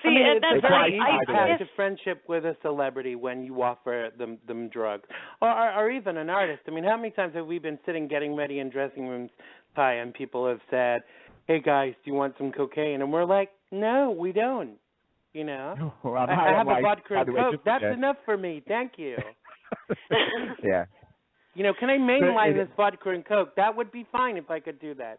D: See,
B: I mean, it's
D: that's
B: a very
D: like,
B: easy path
D: I
B: to friendship with a celebrity when you offer them drugs, or even an artist. I mean, how many times have we been sitting getting ready in dressing rooms, Tyhe, and people have said, "Hey guys, do you want some cocaine?" And we're like, "No, we don't." You know, I have a vodka and Coke. That's enough for me. Thank you.
C: Yeah.
B: You know, can I mainline this vodka and Coke? That would be fine if I could do that.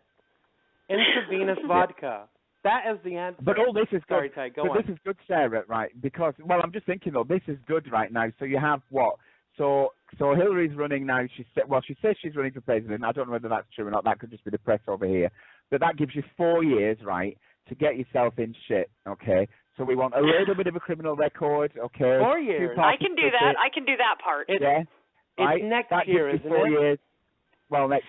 B: Intravenous vodka. That is the answer.
C: But all this is good.
B: Sorry, Ty, go on.
C: This is good, Sarah, right? Because, well, I'm just thinking, though, this is good right now. So you have what? So Hillary's running now. She says she's running for president. I don't know whether that's true or not. That could just be the press over here. But that gives you 4 years, right, to get yourself in shit, okay? So we want a little bit of a criminal record, okay?
B: 4 years.
D: I can do that. I can do that part.
C: Yeah.
B: It's next
C: that
B: year,
C: gives you
B: isn't
C: 4
B: it?
C: years. Well, but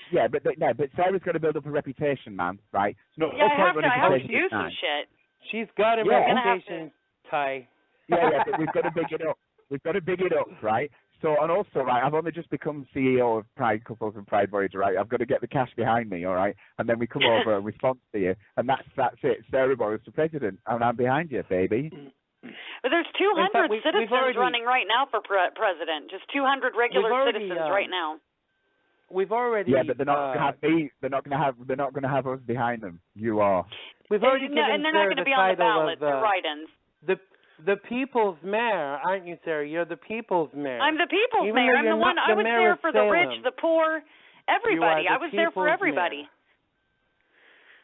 C: Sarah's got to build up a reputation, man, right?
D: Yeah, I have to do some shit.
B: She's got a reputation, Ty.
C: Yeah, but we've got to big it up. We've got to big it up, right? So, and also, right, I've only just become CEO of Pride Couples and Pride Voyager, right? I've got to get the cash behind me, all right? And then we come over and we sponsor you, and that's it. Sarah Boyles for president, and I'm behind you, baby.
D: But there's 200 citizens running right now for president. Just 200 regular citizens right now.
B: We've already.
C: Yeah, but they're not going to have me. They're not going to have us behind them. You are.
B: We've already given
D: and they're not going to be on the ballot. They're write-ins.
B: The people's mayor, aren't you, Sarah? You're the people's mayor.
D: I'm the people's mayor. I'm the one. I was there for the rich, the poor, everybody. I was there for everybody.
B: Mayor.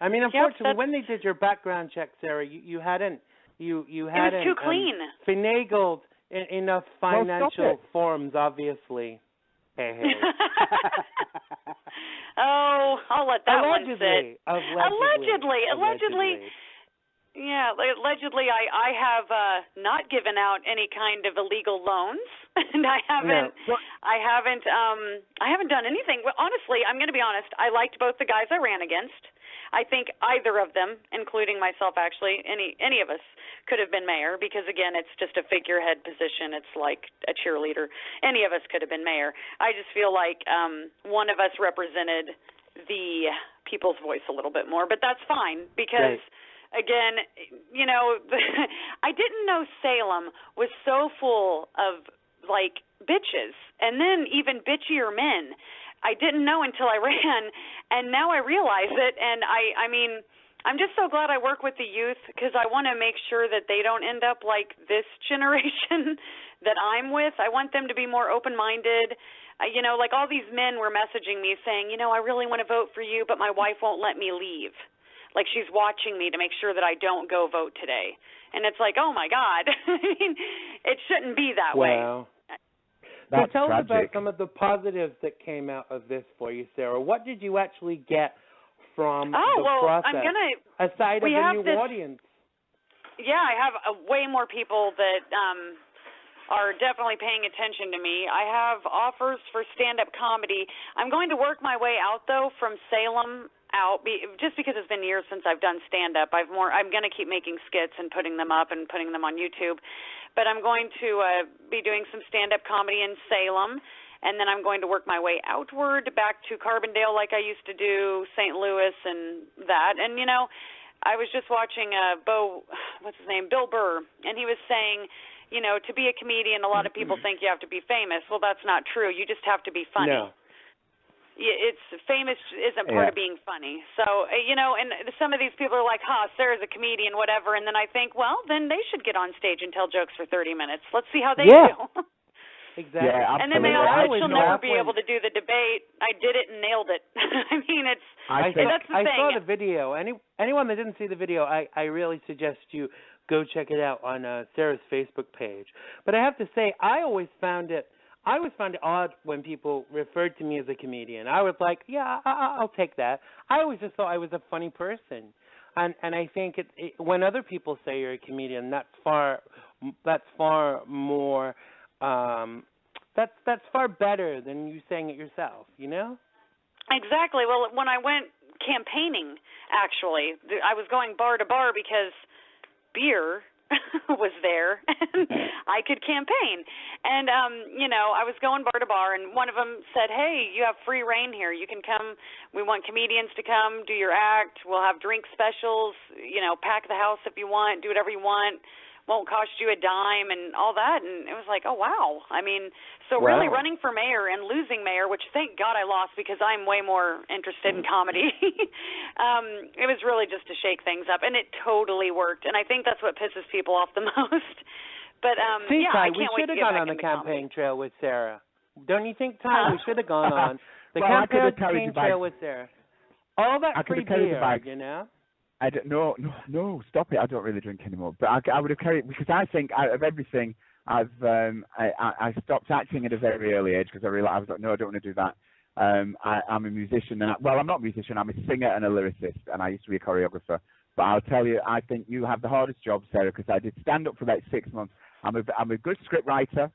B: I mean, unfortunately, when they did your background check, Sarah, you hadn't. You hadn't.
D: It was too clean.
B: Finagled enough financial forms, obviously. Hey.
D: Oh, I'll let that one sit.
B: Allegedly.
D: Yeah, allegedly I have not given out any kind of illegal loans, and I haven't done anything. Well, honestly, I'm going to be honest. I liked both the guys I ran against. I think either of them, including myself, actually, any of us could have been mayor because, again, it's just a figurehead position. It's like a cheerleader. Any of us could have been mayor. I just feel like one of us represented the people's voice a little bit more, but that's fine because, again, you know, I didn't know Salem was so full of, like, bitches and then even bitchier men. I didn't know until I ran, and now I realize it, and I mean, I'm just so glad I work with the youth because I want to make sure that they don't end up like this generation that I'm with. I want them to be more open-minded. You know, like all these men were messaging me saying, you know, I really want to vote for you, but my wife won't let me leave. Like she's watching me to make sure that I don't go vote today. And it's like, oh, my God. I mean, it shouldn't be that way.
B: So tell us about some of the positives that came out of this for you, Sarah. What did you actually get from the process, aside of the new audience?
D: Yeah, I have way more people that are definitely paying attention to me. I have offers for stand-up comedy. I'm going to work my way out, though, from Salem out, just because it's been years since I've done stand-up. I'm going to keep making skits and putting them up and putting them on YouTube. But I'm going to be doing some stand-up comedy in Salem, and then I'm going to work my way outward back to Carbondale like I used to do, St. Louis and that. And, you know, I was just watching Bill Burr, and he was saying, you know, to be a comedian, a lot of people think you have to be famous. Well, that's not true. You just have to be funny.
B: No.
D: It's famous isn't part of being funny. So, you know, and some of these people are like, Sarah's a comedian, whatever. And then I think, well, then they should get on stage and tell jokes for 30 minutes. Let's see how they do.
B: Exactly.
C: Yeah,
D: and then she'll never be able to do the debate. I did it and nailed it. I mean, that's the thing.
B: I saw the video. Anyone that didn't see the video, I really suggest you go check it out on Sarah's Facebook page. But I have to say, I always found it odd when people referred to me as a comedian. I was like, yeah, I'll take that. I always just thought I was a funny person. And I think when other people say you're a comedian, that's far more that's far better than you saying it yourself, you know?
D: Exactly. Well, when I went campaigning, actually, I was going bar to bar because beer was there, and I could campaign. And, I was going bar to bar, and one of them said, hey, you have free reign here. You can come. We want comedians to come, do your act. We'll have drink specials, pack the house if you want, do whatever you want. Won't cost you a dime and all that. And it was like, oh, wow. I mean, so really running for mayor and losing mayor, which thank God I lost because I'm way more interested in comedy. It was really just to shake things up, and it totally worked. And I think that's what pisses people off the most. But, I can't wait to get back into comedy. We should have gone on the
B: campaign trail with Sarah. Don't you think, Ty? We should have gone on the campaign trail with Sarah. All that free beer,
C: I don't, no, stop it. I don't really drink anymore. But I would have carried, because I think out of everything, I stopped acting at a very early age because I realized, I was like, no, I don't want to do that. I'm a musician. I'm not a musician. I'm a singer and a lyricist, and I used to be a choreographer. But I'll tell you, I think you have the hardest job, Sarah, because I did stand up for about 6 months. I'm a good script writer.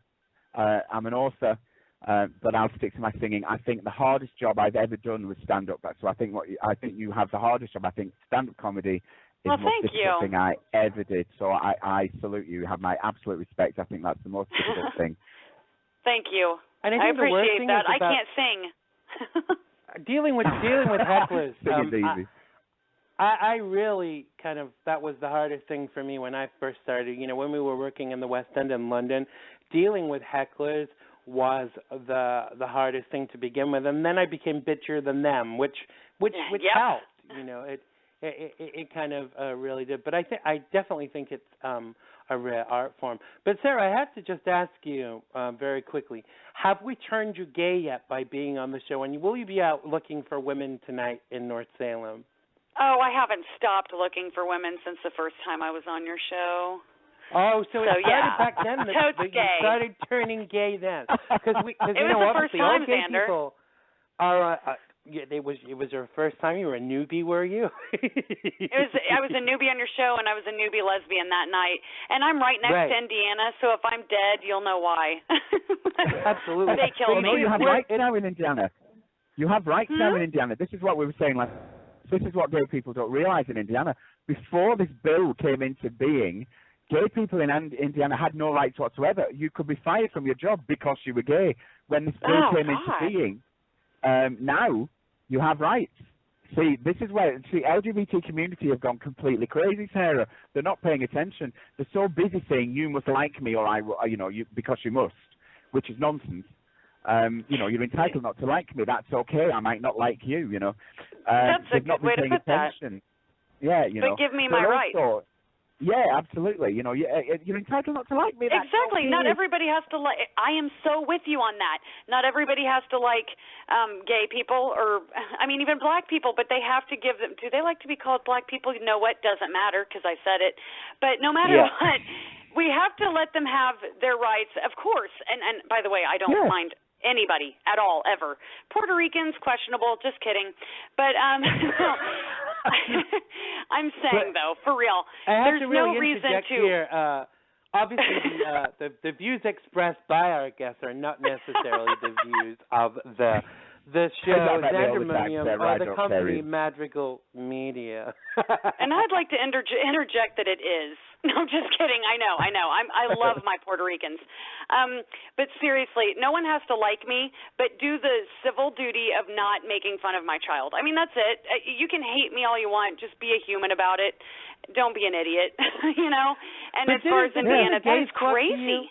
C: I'm an author. But I'll stick to my singing. I think the hardest job I've ever done was stand-up. So I think you have the hardest job. I think stand-up comedy is the most difficult thing I ever did. So I salute you. You have my absolute respect. I think that's the most difficult thing.
D: Thank you.
B: And
D: I appreciate that. I can't sing.
B: dealing with hecklers.
C: Easy.
B: I really that was the hardest thing for me when I first started. When we were working in the West End in London, dealing with hecklers was the hardest thing to begin with, and then I became bitchier than them, which helped. It kind of really did. But I definitely think it's a rare art form. But Sarah, I have to just ask you very quickly: have we turned you gay yet by being on the show? And will you be out looking for women tonight in North Salem?
D: Oh, I haven't stopped looking for women since the first time I was on your show.
B: Oh, so it started back then that you started turning gay then. Because
D: it was the first time, Xander.
B: People are, it was your first time. You were a newbie, were you?
D: I was a newbie on your show, and I was a newbie lesbian that night. And I'm right next to Indiana, so if I'm dead, you'll know why.
B: Absolutely.
D: They killed me.
C: You have rights now in Indiana. You have rights now in Indiana. This is what we were saying this is what gay people don't realize in Indiana. Before this bill came into being, gay people in Indiana had no rights whatsoever. You could be fired from your job because you were gay. When this bill came into being, now you have rights. See, this is where the LGBT community have gone completely crazy, Sarah. They're not paying attention. They're so busy saying you must like me or because you must, which is nonsense. You're entitled not to like me. That's okay. I might not like you.
D: That's a good way to put
C: attention.
D: That.
C: Yeah,
D: But give me my rights.
C: Yeah, absolutely. You're entitled not to like me. That's
D: exactly.
C: Okay.
D: Not everybody has to like. I am so with you on that. Not everybody has to like gay people, or even black people. But they have to give them. Do they like to be called black people? You know what? Doesn't matter because I said it. But no matter what, we have to let them have their rights, of course. And by the way, I don't mind anybody at all, ever. Puerto Ricans, questionable, just kidding. But I'm saying, though, for real, there's no reason to...
B: Here. Obviously, the views expressed by our guests are not necessarily the views of the show, Xandermonium, or the company Madrigal Media.
D: And I'd like to interject that it is. No, I'm just kidding. I know. I love my Puerto Ricans. But seriously, no one has to like me, but do the civil duty of not making fun of my child. That's it. You can hate me all you want. Just be a human about it. Don't be an idiot, And
B: but
D: as far as Indiana, that is crazy.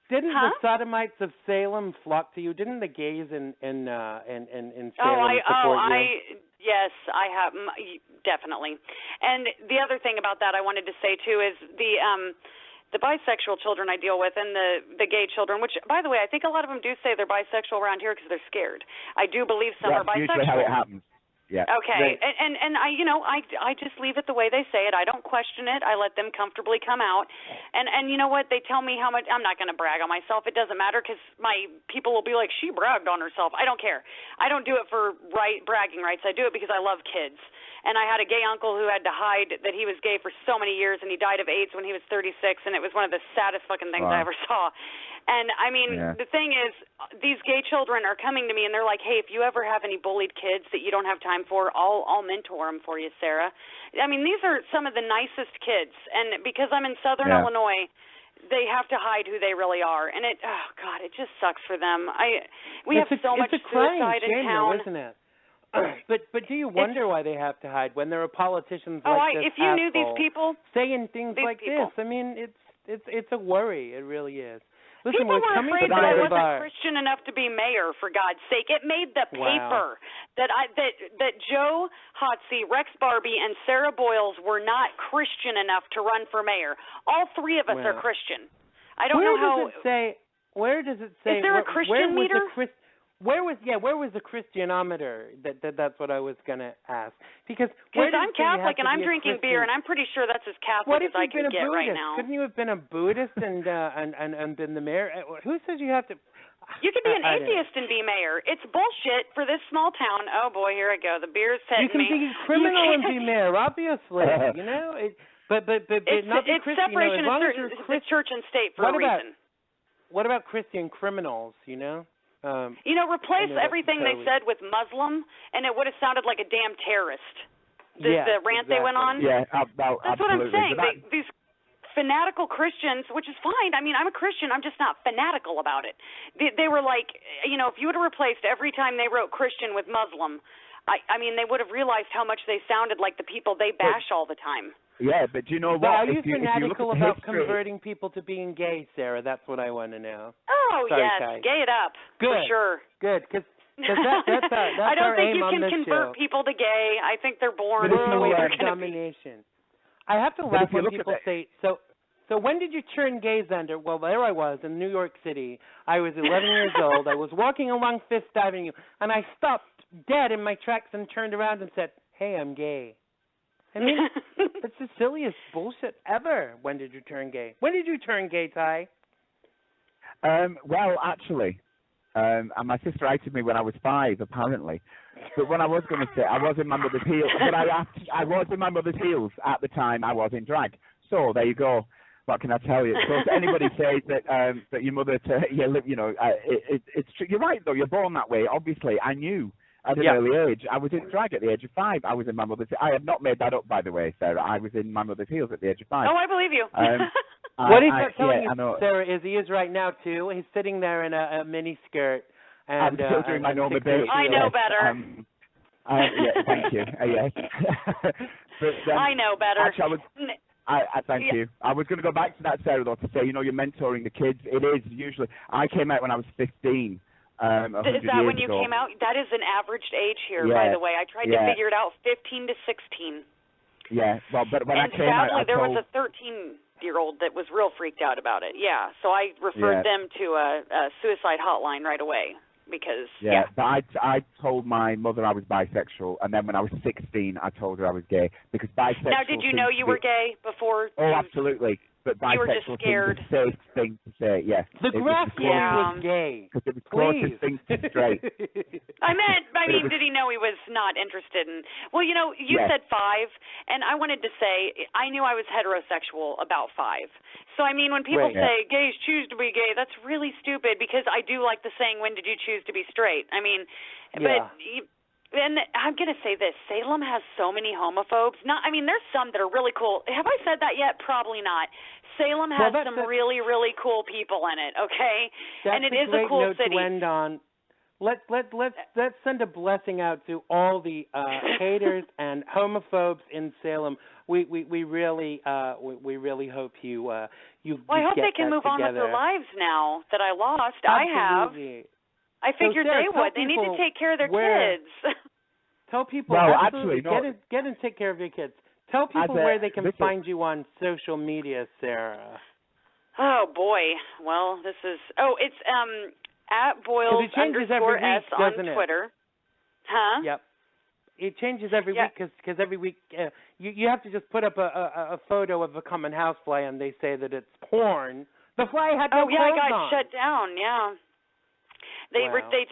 B: Didn't the sodomites of Salem flock to you? Didn't the gays in Salem support you?
D: Yes, I have, definitely. And the other thing about that I wanted to say, too, is the bisexual children I deal with and the gay children, which, by the way, I think a lot of them do say they're bisexual around here because they're scared. I do believe some are bisexual.
C: That's usually how it happens. Yeah.
D: Okay, and I just leave it the way they say it. I don't question it. I let them comfortably come out, and you know what? They tell me how much. I'm not going to brag on myself. It doesn't matter because my people will be like, she bragged on herself. I don't care. I don't do it for bragging rights. I do it because I love kids, and I had a gay uncle who had to hide that he was gay for so many years, and he died of AIDS when he was 36, and it was one of the saddest fucking things I ever saw. And, I mean, the thing is, these gay children are coming to me, and they're like, hey, if you ever have any bullied kids that you don't have time for, I'll mentor them for you, Sarah. I mean, these are some of the nicest kids, and because I'm in Southern Illinois, they have to hide who they really are, and it just sucks for them. We have so much suicide in town.
B: Isn't it? But do you wonder why they have to hide when there are politicians like this
D: if you knew these people
B: saying things like this? I mean, it's a worry. It really is. Listen,
D: people were afraid that I wasn't Christian enough to be mayor. For God's sake, it made the paper that Joe Hotsey, Rex Barbie, and Sarah Boyles were not Christian enough to run for mayor. All three of us are Christian. I don't know how.
B: Where does it say?
D: Is there a Christian meter?
B: Where was the Christianometer? That's what I was gonna ask. Because
D: I'm Catholic and I'm drinking beer, and I'm pretty sure that's as Catholic as I can get right now.
B: Couldn't you have been a Buddhist and been the mayor? Who says you have to?
D: You can be an atheist and be mayor. It's bullshit for this small town. Oh boy, here I go. The beer's hitting me.
B: You can be criminal and be mayor, obviously. You know, but not be Christian.
D: Separation of the church and state for a reason.
B: What about Christian criminals? You know.
D: Replace everything they said with Muslim, and it would have sounded like a damn terrorist. The rant they went on.
C: Yeah,
D: that's what I'm saying. These fanatical Christians, which is fine. I mean, I'm a Christian. I'm just not fanatical about it. They were like, if you would have replaced every time they wrote Christian with Muslim, I mean, they would have realized how much they sounded like the people they bash all the time.
C: Yeah, but do you know what?
B: Are you fanatical about converting people to being gay, Sarah? That's what I want to know.
D: Oh, yes.
B: Ty.
D: Gay it up.
B: Good.
D: For sure.
B: Good, because that's
D: I don't think you can convert people to gay. I think they're born.
B: Domination. I have to laugh when people say, so when did you turn gay, Xander? Well, there I was in New York City. I was 11 years old. I was walking along Fifth Avenue, and I stopped dead in my tracks and turned around and said, hey, I'm gay. I mean, that's the silliest bullshit ever. When did you turn gay? When did you turn gay, Ty?
C: Well, actually, and my sister outed me when I was 5, apparently. But what I was going to say, I was in my mother's heels. But I was in my mother's heels at the time I was in drag. So there you go. What can I tell you? So if anybody says that your mother, it's true. You're right though. You're born that way. Obviously, I knew. At an early age, I was in drag at the age of 5. I was in my mother's. I have not made that up, by the way, Sarah. I was in my mother's heels at the age of 5.
D: Oh, I believe you.
B: What he's telling you, Sarah, is he is right now too. He's sitting there in a mini skirt. And,
C: I'm still doing my normal bit.
D: I know better.
C: Thank you. Yes. But,
D: I know better.
C: Actually, thank you. I was going to go back to that, Sarah, though, to say, you're mentoring the kids. It is usually. I came out when I was 15.
D: Is that when you came out? That is an averaged age here, by the way. I tried to figure it out, 15 to 16.
C: Yeah, well, but when I came
D: out,
C: out,
D: there was a 13-year-old that was real freaked out about it. Yeah, so I referred them to a suicide hotline right away because,
C: But I told my mother I was bisexual, and then when I was 16, I told her I was gay because bisexual.
D: Now, did you know you were gay before?
C: Oh, absolutely. But
D: you were just scared.
C: Is a safe thing to say, yes.
B: The grass was gay.
C: Because it was closest thing to straight.
D: I mean, did he know he was not interested in... Well, you said 5, and I wanted to say, I knew I was heterosexual about 5. So, I mean, when people say gays choose to be gay, that's really stupid because I do like the saying, when did you choose to be straight? I mean, but... And I'm going to say this, Salem has so many homophobes. There's some that are really cool. Have I said that yet? Probably not. Salem has some really, really cool people in it, okay? And it is a cool city.
B: To end on. Let's send a blessing out to all the haters and homophobes in Salem. We really hope you
D: Well, I hope they can move on with their lives now that I lost.
B: Absolutely.
D: I have. I figured they would. They need to take care of their kids.
B: Tell people.
C: No,
B: absolutely. Get and take care of your kids. Tell people where they can find you on social media, Sarah.
D: Oh boy. Well, this is. Oh, it's at Boyles _S on Twitter. Huh?
B: Yep. It changes every week because every week you have to just put up a photo of a common housefly and they say that it's porn. The fly had no clothes
D: I got
B: on.
D: shut down. Yeah. They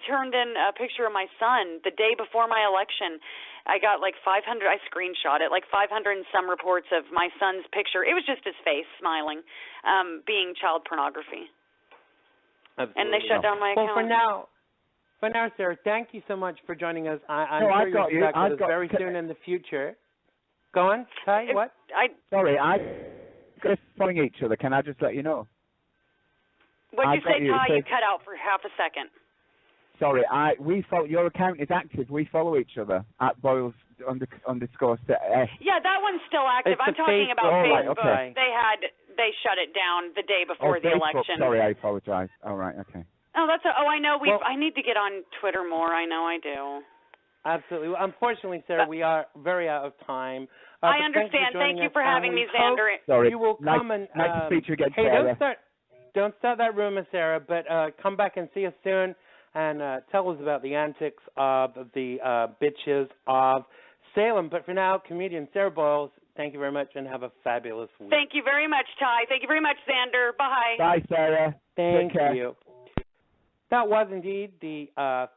D: turned in a picture of my son the day before my election. I got like 500. I screenshot it, like 500 and some reports of my son's picture. It was just his face smiling, being child pornography.
B: Absolutely.
D: And they shut down my account.
B: Well, for now, Sarah, thank you so much for joining us. I'm sure you'll be back with us very soon in the future. Go on, Ty, what?
C: Sorry, I'm following each other. Can I just let you know?
D: What did you say, Ty? You cut out for half a second.
C: Sorry, your account is active. We follow each other at Boyles _.
D: Yeah, that one's still active. I'm talking about Facebook.
C: Right, okay.
D: They shut it down the day before the
C: Facebook.
D: election.
C: Sorry, I apologize. All right, okay.
D: Oh, I know. I need to get on Twitter more. I know I do.
B: Absolutely. Well, unfortunately, Sarah, we are very out of time.
D: I understand. Thank you for having me, Xander.
C: Sorry.
B: You will come
C: nice to speak to you again,
B: hey,
C: Sarah.
B: Don't start that rumor, Sarah, but come back and see us soon and tell us about the antics of the bitches of Salem. But for now, comedian Sarah Boyles, thank you very much and have a fabulous week.
D: Thank you very much, Ty. Thank you very much, Xander. Bye.
C: Bye, Sarah.
B: Thank you. That was indeed the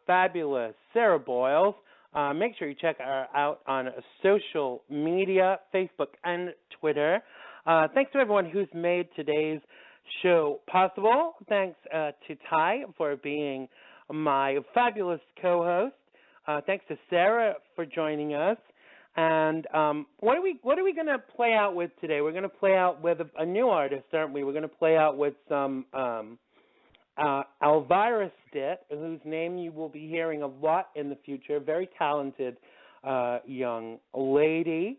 B: fabulous Sarah Boyles. Make sure you check her out on social media, Facebook and Twitter. Thanks to everyone who's made today's show possible. Thanks to Ty for being my fabulous co-host. Thanks to Sarah for joining us. And what are we going to play out with today? We're going to play out with a new artist, aren't we? We're going to play out with some Elvira Stitt, whose name you will be hearing a lot in the future. Very talented young lady.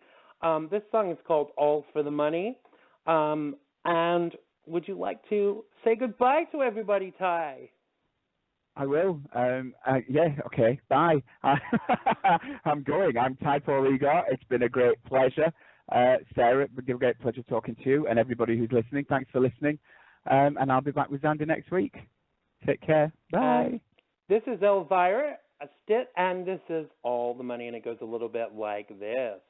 B: This song is called All for the Money. And would you like to say goodbye to everybody, Ty?
C: I will. Yeah, okay. Bye. I'm going. I'm Tyhe Egar. It's been a great pleasure. Sarah, it's been a great pleasure talking to you and everybody who's listening. Thanks for listening. And I'll be back with Xander next week. Take care. Bye.
B: This is Elvira Stitt, and this is All the Money, and it goes a little bit like this.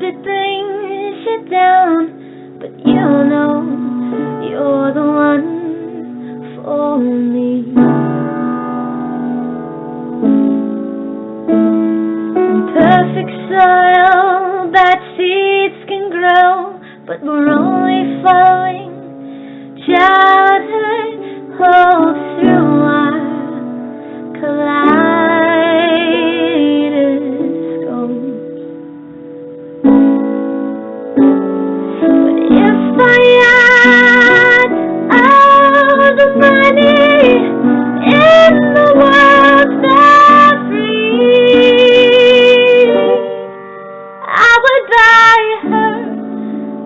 E: It brings you down, but you know you're the one for me. In perfect soil, bad seeds can grow, but we're only following childhood hopes through our kaleidoscope. All the money in the world for free, I would buy her,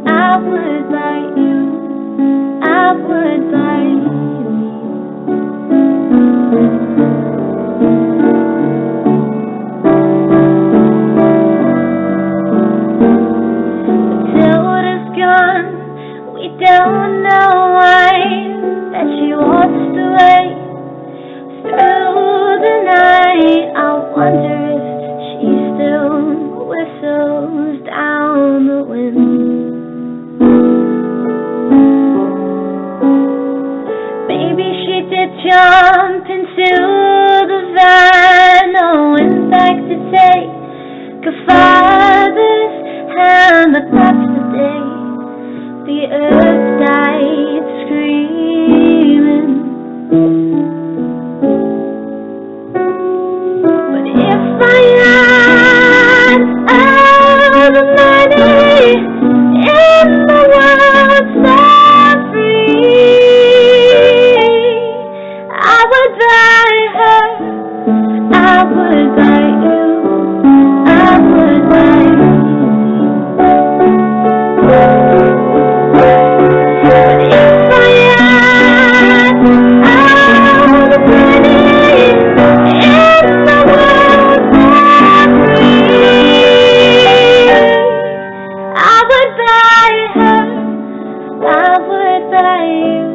E: I would buy you, I would buy me. Matilda's gone, we don't know why, that she waltzed away through the night. I wonder if she still whistles down the wind. Maybe she did jump into the van, oh, went back to take her father's hand, but that's the day the earth died screaming. But if I had all the money in the world for free, I same.